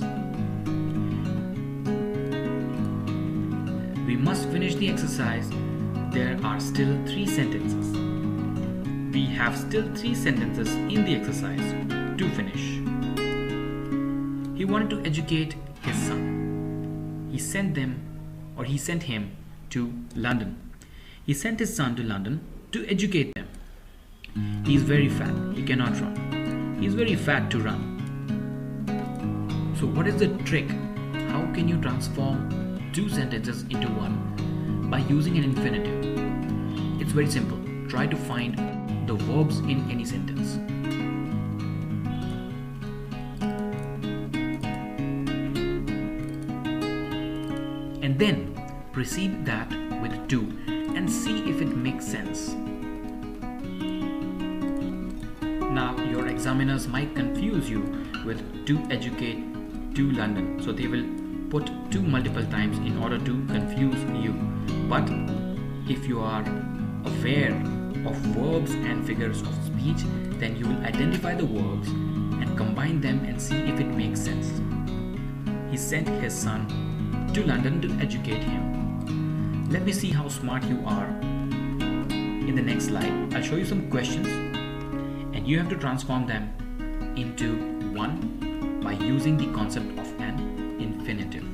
We must finish the exercise. There are still 3 sentences. We have still 3 sentences in the exercise to finish. He wanted to educate his son. He sent him to London. He sent his son to London to educate them. He is very fat. He cannot run. He is very fat to run. So what is the trick? How can you transform 2 sentences into one by using an infinitive? It's very simple. Try to find the verbs in any sentence. And then precede that with to and see if it makes sense. Now your examiners might confuse you with to educate to London, so they will put to multiple times in order to confuse you. But if you are aware of verbs and figures of speech, then you will identify the verbs and combine them and see if it makes sense. He sent his son to London to educate him. Let me see how smart you are. In the next slide, I'll show you some questions and you have to transform them into one by using the concept of an infinitive.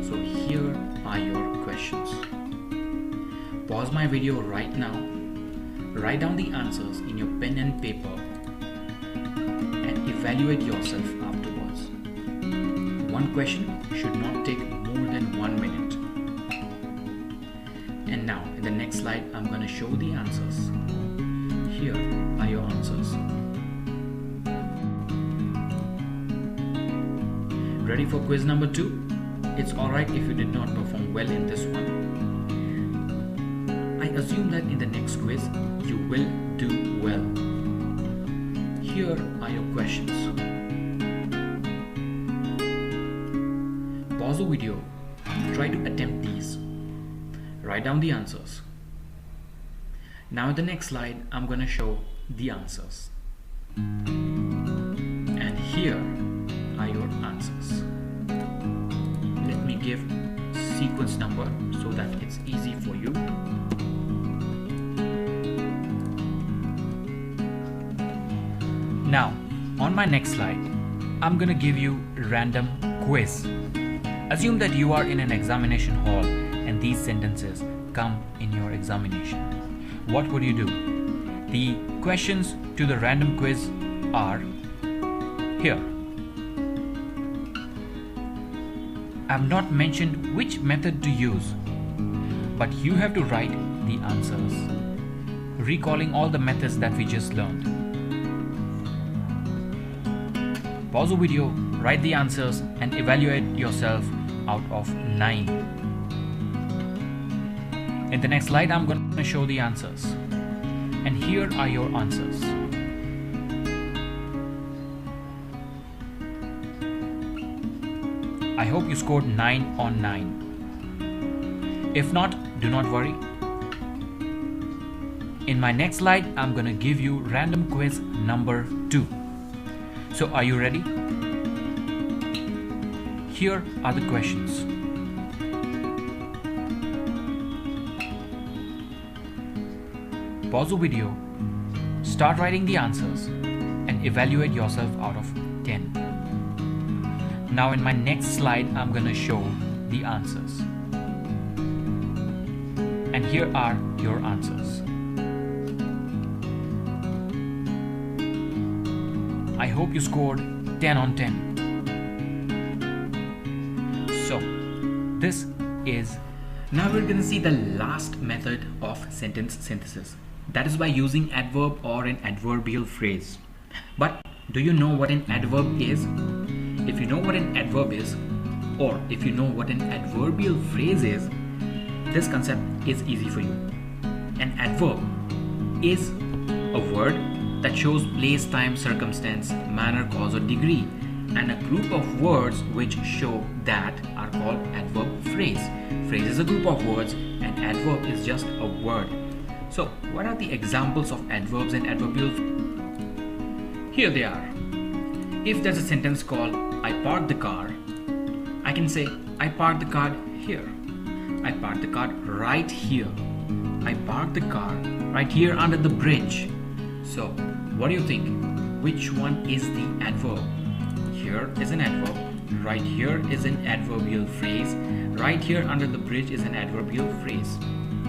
So here are your questions. Pause my video right now. Write down the answers in your pen and paper and evaluate yourself afterwards. One question should not take more than 1 minute. And now in the next slide, I'm going to show the answers. here are your answers. Ready for quiz number 2? It's alright if you did not perform well in this one. I assume that in the next quiz you will do well. Here are your questions. Pause the video, try to attempt these. Write down the answers. Now in the next slide, I'm going to show the answers. And here are your answers. Let me give sequence number so that it's easy for you. Now, on my next slide, I'm going to give you a random quiz. Assume that you are in an examination hall and these sentences come in your examination. What would you do? The questions to the random quiz are here. I've not mentioned which method to use, but you have to write the answers, recalling all the methods that we just learned. Pause the video, write the answers and evaluate yourself out of 9. In the next slide, I'm going to show the answers. And here are your answers. I hope you scored 9 on 9. If not, do not worry. In my next slide, I'm going to give you random quiz number 2. So are you ready? Here are the questions. Pause the video, start writing the answers and evaluate yourself out of 10. Now in my next slide, I'm going to show the answers. And here are your answers. I hope you scored 10 on 10. So, this is... Now we're going to see the last method of sentence synthesis. That is by using adverb or an adverbial phrase. But do you know what an adverb is? If you know what an adverb is, or if you know what an adverbial phrase is, this concept is easy for you. An adverb is a word that shows place, time, circumstance, manner, cause or degree, and a group of words which show that are called adverb phrase. Phrase is a group of words and adverb is just a word. So what are the examples of adverbs and adverbial? Here they are. If there's a sentence called I parked the car, I can say I parked the car here. I parked the car right here. I parked the car right here under the bridge. So what do you think? Which one is the adverb? Here is an adverb. Right here is an adverbial phrase. Right here under the bridge is an adverbial phrase.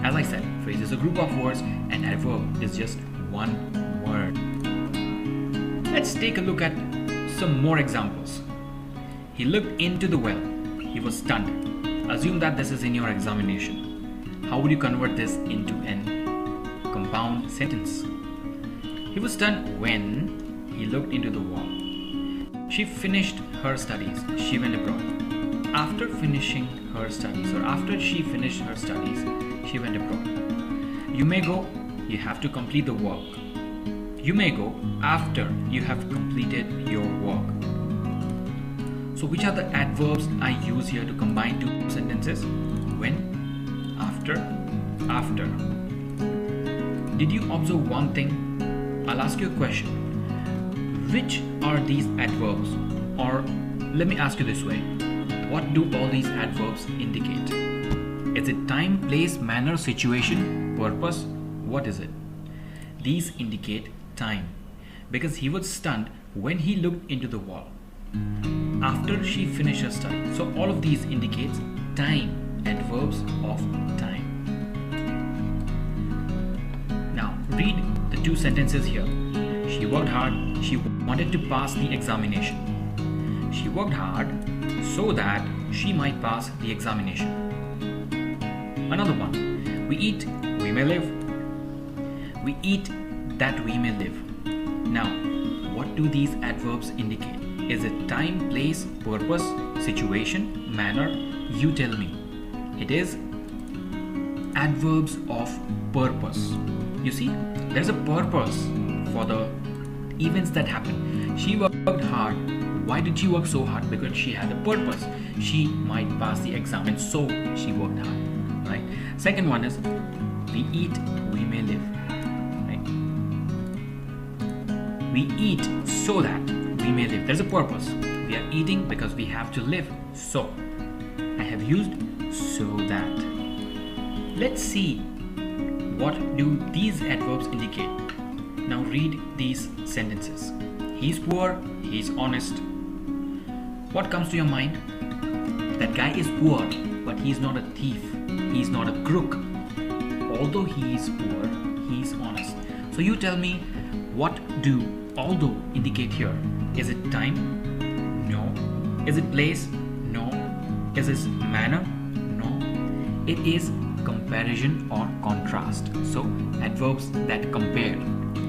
As I said, phrase is a group of words and adverb is just one word. Let's take a look at some more examples. He looked into the well. He was stunned. Assume that this is in your examination. How would you convert this into an compound sentence? He was stunned when he looked into the wall. She finished her studies. She went abroad. After finishing her studies, or after she finished her studies, she went abroad. You may go, you have to complete the work. You may go after you have completed your work. So which are the adverbs I use here to combine two sentences? When, after, after. Did you observe one thing? I'll ask you a question. Which are these adverbs? Or let me ask you this way. What do all these adverbs indicate? Is it time, place, manner, situation, purpose? What is it? These indicate time because he was stunned when he looked into the wall. After she finished her study. So all of these indicates time, adverbs of time. Now read the two sentences here. She worked hard. She wanted to pass the examination. She worked hard so that she might pass the examination. Another one. We eat, we may live. We eat that we may live. Now, what do these adverbs indicate? Is it time, place, purpose, situation, manner? You tell me. It is adverbs of purpose. You see, there's a purpose for the events that happen. She worked hard. Why did she work so hard? Because she had a purpose. She might pass the exam, and so she worked hard. Right? Second one is we eat, we may live. Right? We eat so that we may live. There's a purpose. We are eating because we have to live. So I have used so that. Let's see what do these adverbs indicate. Now read these sentences. He's poor, he's honest. What comes to your mind? That guy is poor, but he's not a thief. He's not a crook. Although he is poor, he's honest. So you tell me, what do although indicate here? Is it time? No. Is it place? No. Is it manner? No. It is comparison or contrast. So adverbs that compare.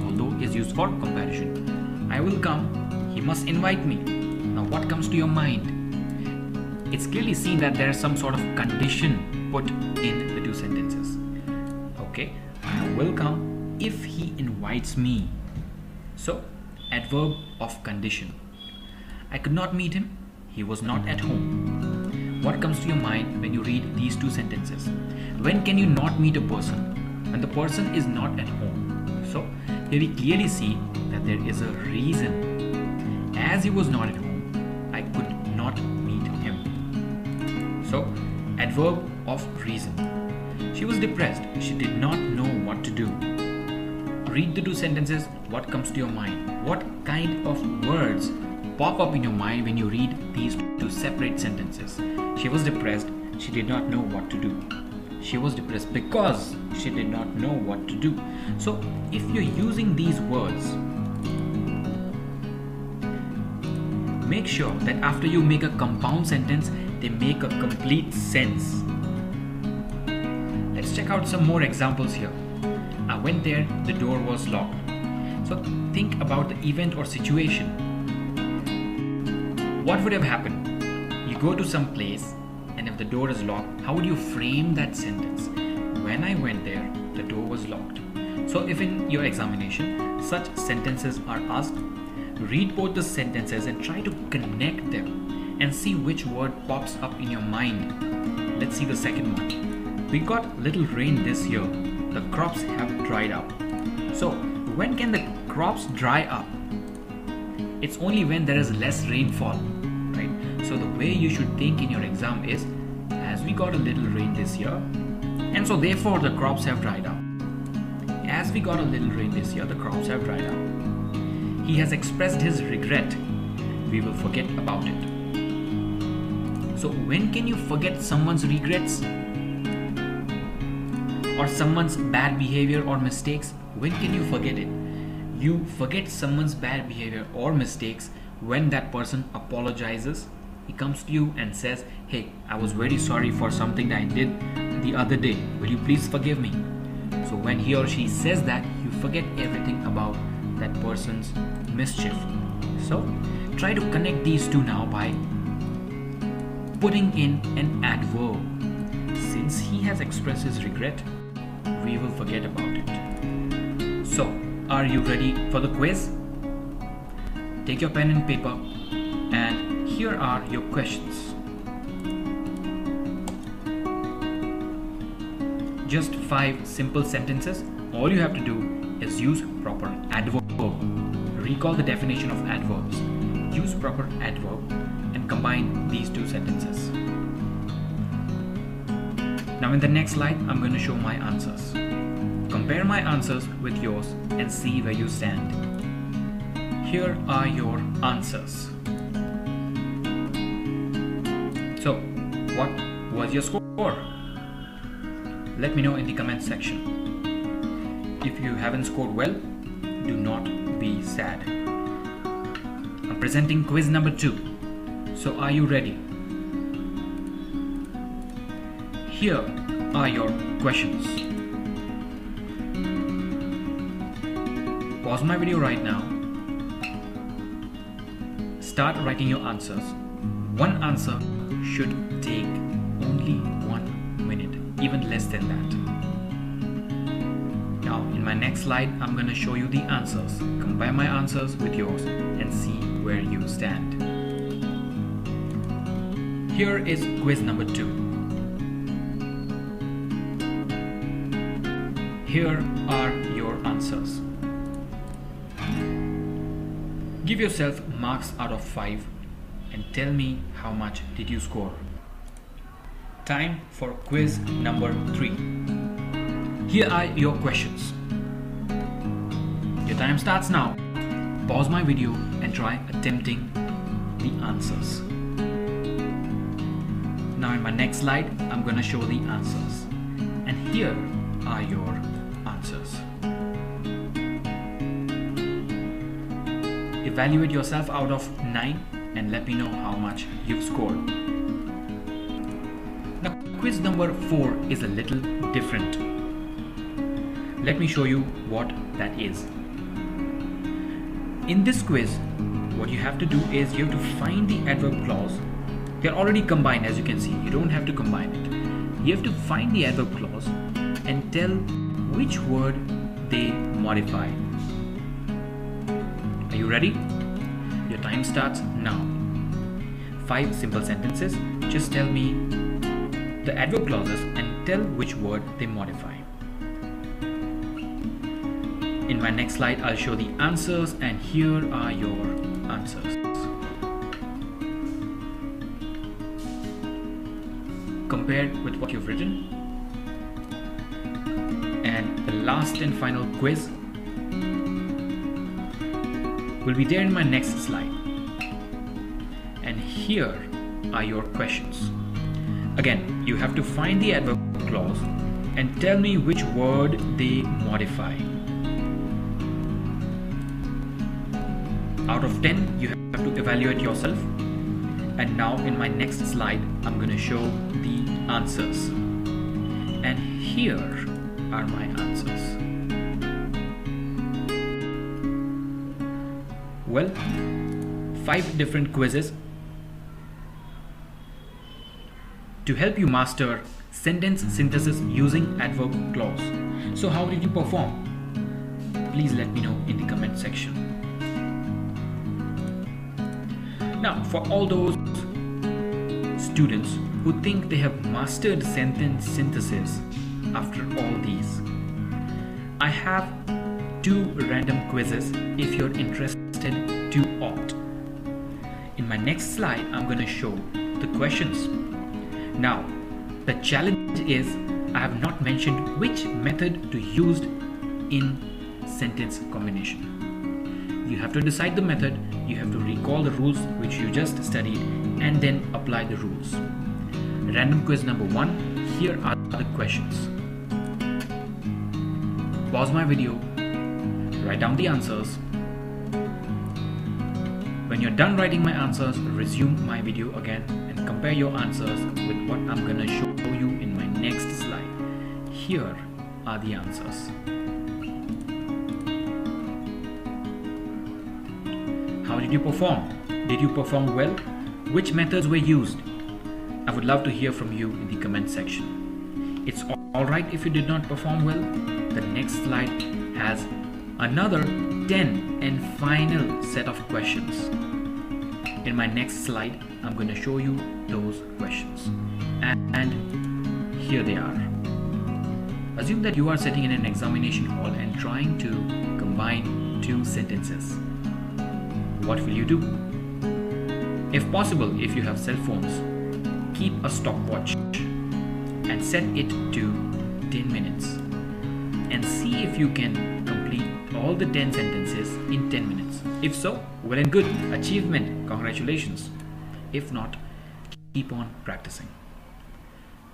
Although is used for comparison. I will come. He must invite me. Now what comes to your mind? It's clearly seen that there is some sort of condition put in the two sentences. Okay, I will come if he invites me. So adverb of condition. I could not meet him. He was not at home. What comes to your mind when you read these two sentences? When can you not meet a person? When the person is not at home. So here we clearly see that there is a reason. As he was not at home, I could not meet him. So adverb of reason. She was depressed. She did not know what to do. Read the two sentences. What comes to your mind? What kind of words pop up in your mind when you read these two separate sentences? She was depressed. She did not know what to do. She was depressed because she did not know what to do. So if you're using these words, make sure that after you make a compound sentence, they make a complete sense. Let's check out some more examples here. I went there, the door was locked. So think about the event or situation. What would have happened? You go to some place, and if the door is locked, how would you frame that sentence? When I went there, the door was locked. So if in your examination such sentences are asked, read both the sentences and try to connect them and see which word pops up in your mind. Let's see the second one. We got little rain this year. The crops have dried up. So when can the crops dry up? It's only when there is less rainfall, right? So the way you should think in your exam is, as we got a little rain this year, and so therefore the crops have dried up. As we got a little rain this year, the crops have dried up. He has expressed his regret. We will forget about it. So when can you forget someone's regrets? Or someone's bad behavior or mistakes? When can you forget it? You forget someone's bad behavior or mistakes when that person apologizes. He comes to you and says, hey, I was very sorry for something that I did the other day. Will you please forgive me? So when he or she says that, you forget everything about that person's mischief. So try to connect these two now by putting in an adverb. Since he has expressed his regret, we will forget about it. So, are you ready for the quiz? Take your pen and paper, and here are your questions. Just 5 simple sentences. All you have to do is use proper adverb. Recall the definition of adverbs. Use proper adverb and combine these two sentences. Now in the next slide, I'm going to show my answers. Compare my answers with yours and see where you stand. Here are your answers. So, what was your score? Let me know in the comment section. If you haven't scored well, do not be sad. I'm presenting quiz number 2. So are you ready? Here are your questions. Pause my video right now. Start writing your answers. One answer should take only 1 minute, even less than that. Now in my next slide, I'm going to show you the answers. Compare my answers with yours and see where you stand. Here is quiz number 2. Here are your answers. Give yourself marks out of 5 and tell me how much did you score. Time for quiz number 3. Here are your questions. Your time starts now. Pause my video and try attempting the answers. Now in my next slide, I'm going to show the answers. And here are your answers. Evaluate yourself out of 9 and let me know how much you've scored. Now quiz number 4 is a little different. Let me show you what that is. In this quiz, what you have to do is you have to find the adverb clause. They're already combined, as you can see. You don't have to combine it. You have to find the adverb clause and tell which word they modify. Are you ready? Your time starts now. 5 simple sentences. Just tell me the adverb clauses and tell which word they modify. In my next slide, I'll show the answers, and here are your answers. Compared with what you've written. And the last and final quiz will be there in my next slide. And here are your questions. Again, you have to find the adverb clause and tell me which word they modify. Out of 10, you have to evaluate yourself. And now in my next slide, I'm going to show the answers. And here are my answers. Well, 5 different quizzes to help you master sentence synthesis using adverb clause. So how did you perform? Please let me know in the comment section. Now, for all those students who think they have mastered sentence synthesis after all these, I have 2 random quizzes if you're interested to opt. In my next slide, I'm going to show the questions. Now, the challenge is I have not mentioned which method to use in sentence combination. You have to decide the method, you have to recall the rules which you just studied, and then apply the rules. Random quiz number 1, here are the questions. Pause my video, write down the answers. When you're done writing my answers, resume my video again and compare your answers with what I'm gonna show you in my next slide. Here are the answers. How did you perform? Did you perform well? Which methods were used? I would love to hear from you in the comment section. It's alright if you did not perform well. The next slide has another 10 and final set of questions. In my next slide, I'm going to show you those questions. And here they are. Assume that you are sitting in an examination hall and trying to combine 2 sentences. What will you do? If possible, if you have cell phones, keep a stopwatch and set it to 10 minutes and see if you can complete all the 10 sentences in 10 minutes. If so, well and good, achievement, congratulations. If not, keep on practicing.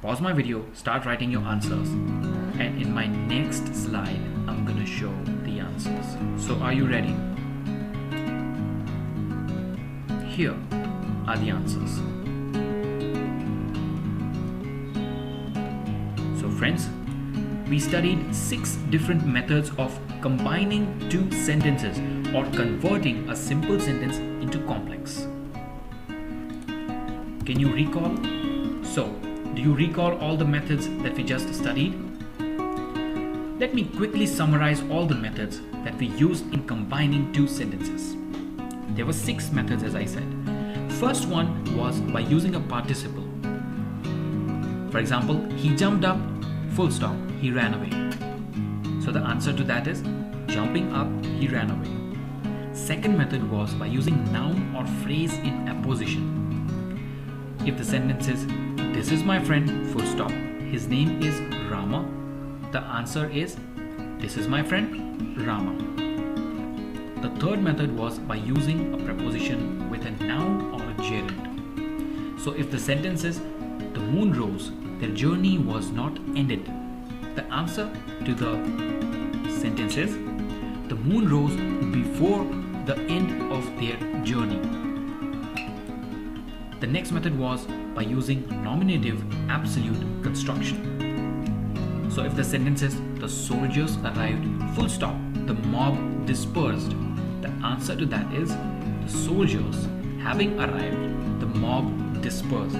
Pause my video, start writing your answers, and in my next slide, I'm gonna show the answers. So are you ready? Here are the answers. So friends, we studied 6 different methods of combining two sentences or converting a simple sentence into complex. Can you recall? So, do you recall all the methods that we just studied? Let me quickly summarize all the methods that we used in combining two sentences. There were 6 methods, as I said. First one was by using a participle. For example, he jumped up, full stop, he ran away. So the answer to that is jumping up, he ran away. Second method was by using noun or phrase in apposition. If the sentence is, this is my friend, full stop, his name is Rama, the answer is, this is my friend, Rama. The third method was by using a preposition with a noun or a gerund. So if the sentence is, the moon rose, their journey was not ended, the answer to the sentence is, the moon rose before the end of their journey. The next method was by using nominative absolute construction. So if the sentence is, the soldiers arrived, full stop, the mob dispersed, the answer to that is, the soldiers having arrived, the mob dispersed.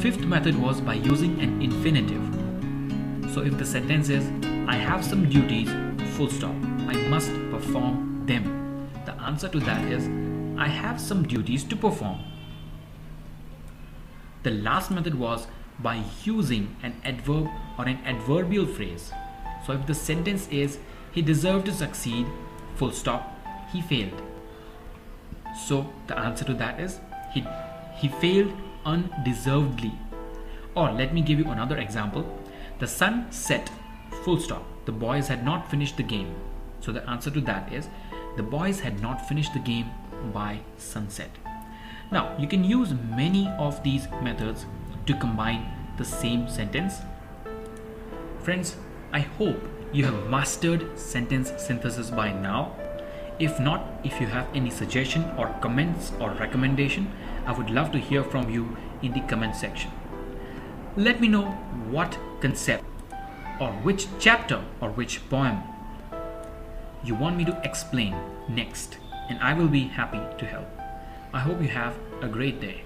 Fifth method was by using an infinitive. So if the sentence is, I have some duties, full stop, I must perform them, the answer to that is, I have some duties to perform. The last method was by using an adverb or an adverbial phrase. So if the sentence is, he deserved to succeed, full stop, he failed. So the answer to that is, he failed undeservedly. Or let me give you another example. The sun set, full stop, the boys had not finished the game. So the answer to that is, the boys had not finished the game by sunset. Now you can use many of these methods to combine the same sentence. Friends, I hope you have mastered sentence synthesis by now. If not, if you have any suggestion or comments or recommendation, I would love to hear from you in the comment section. Let me know what concept or which chapter or which poem you want me to explain next, and I will be happy to help. I hope you have a great day.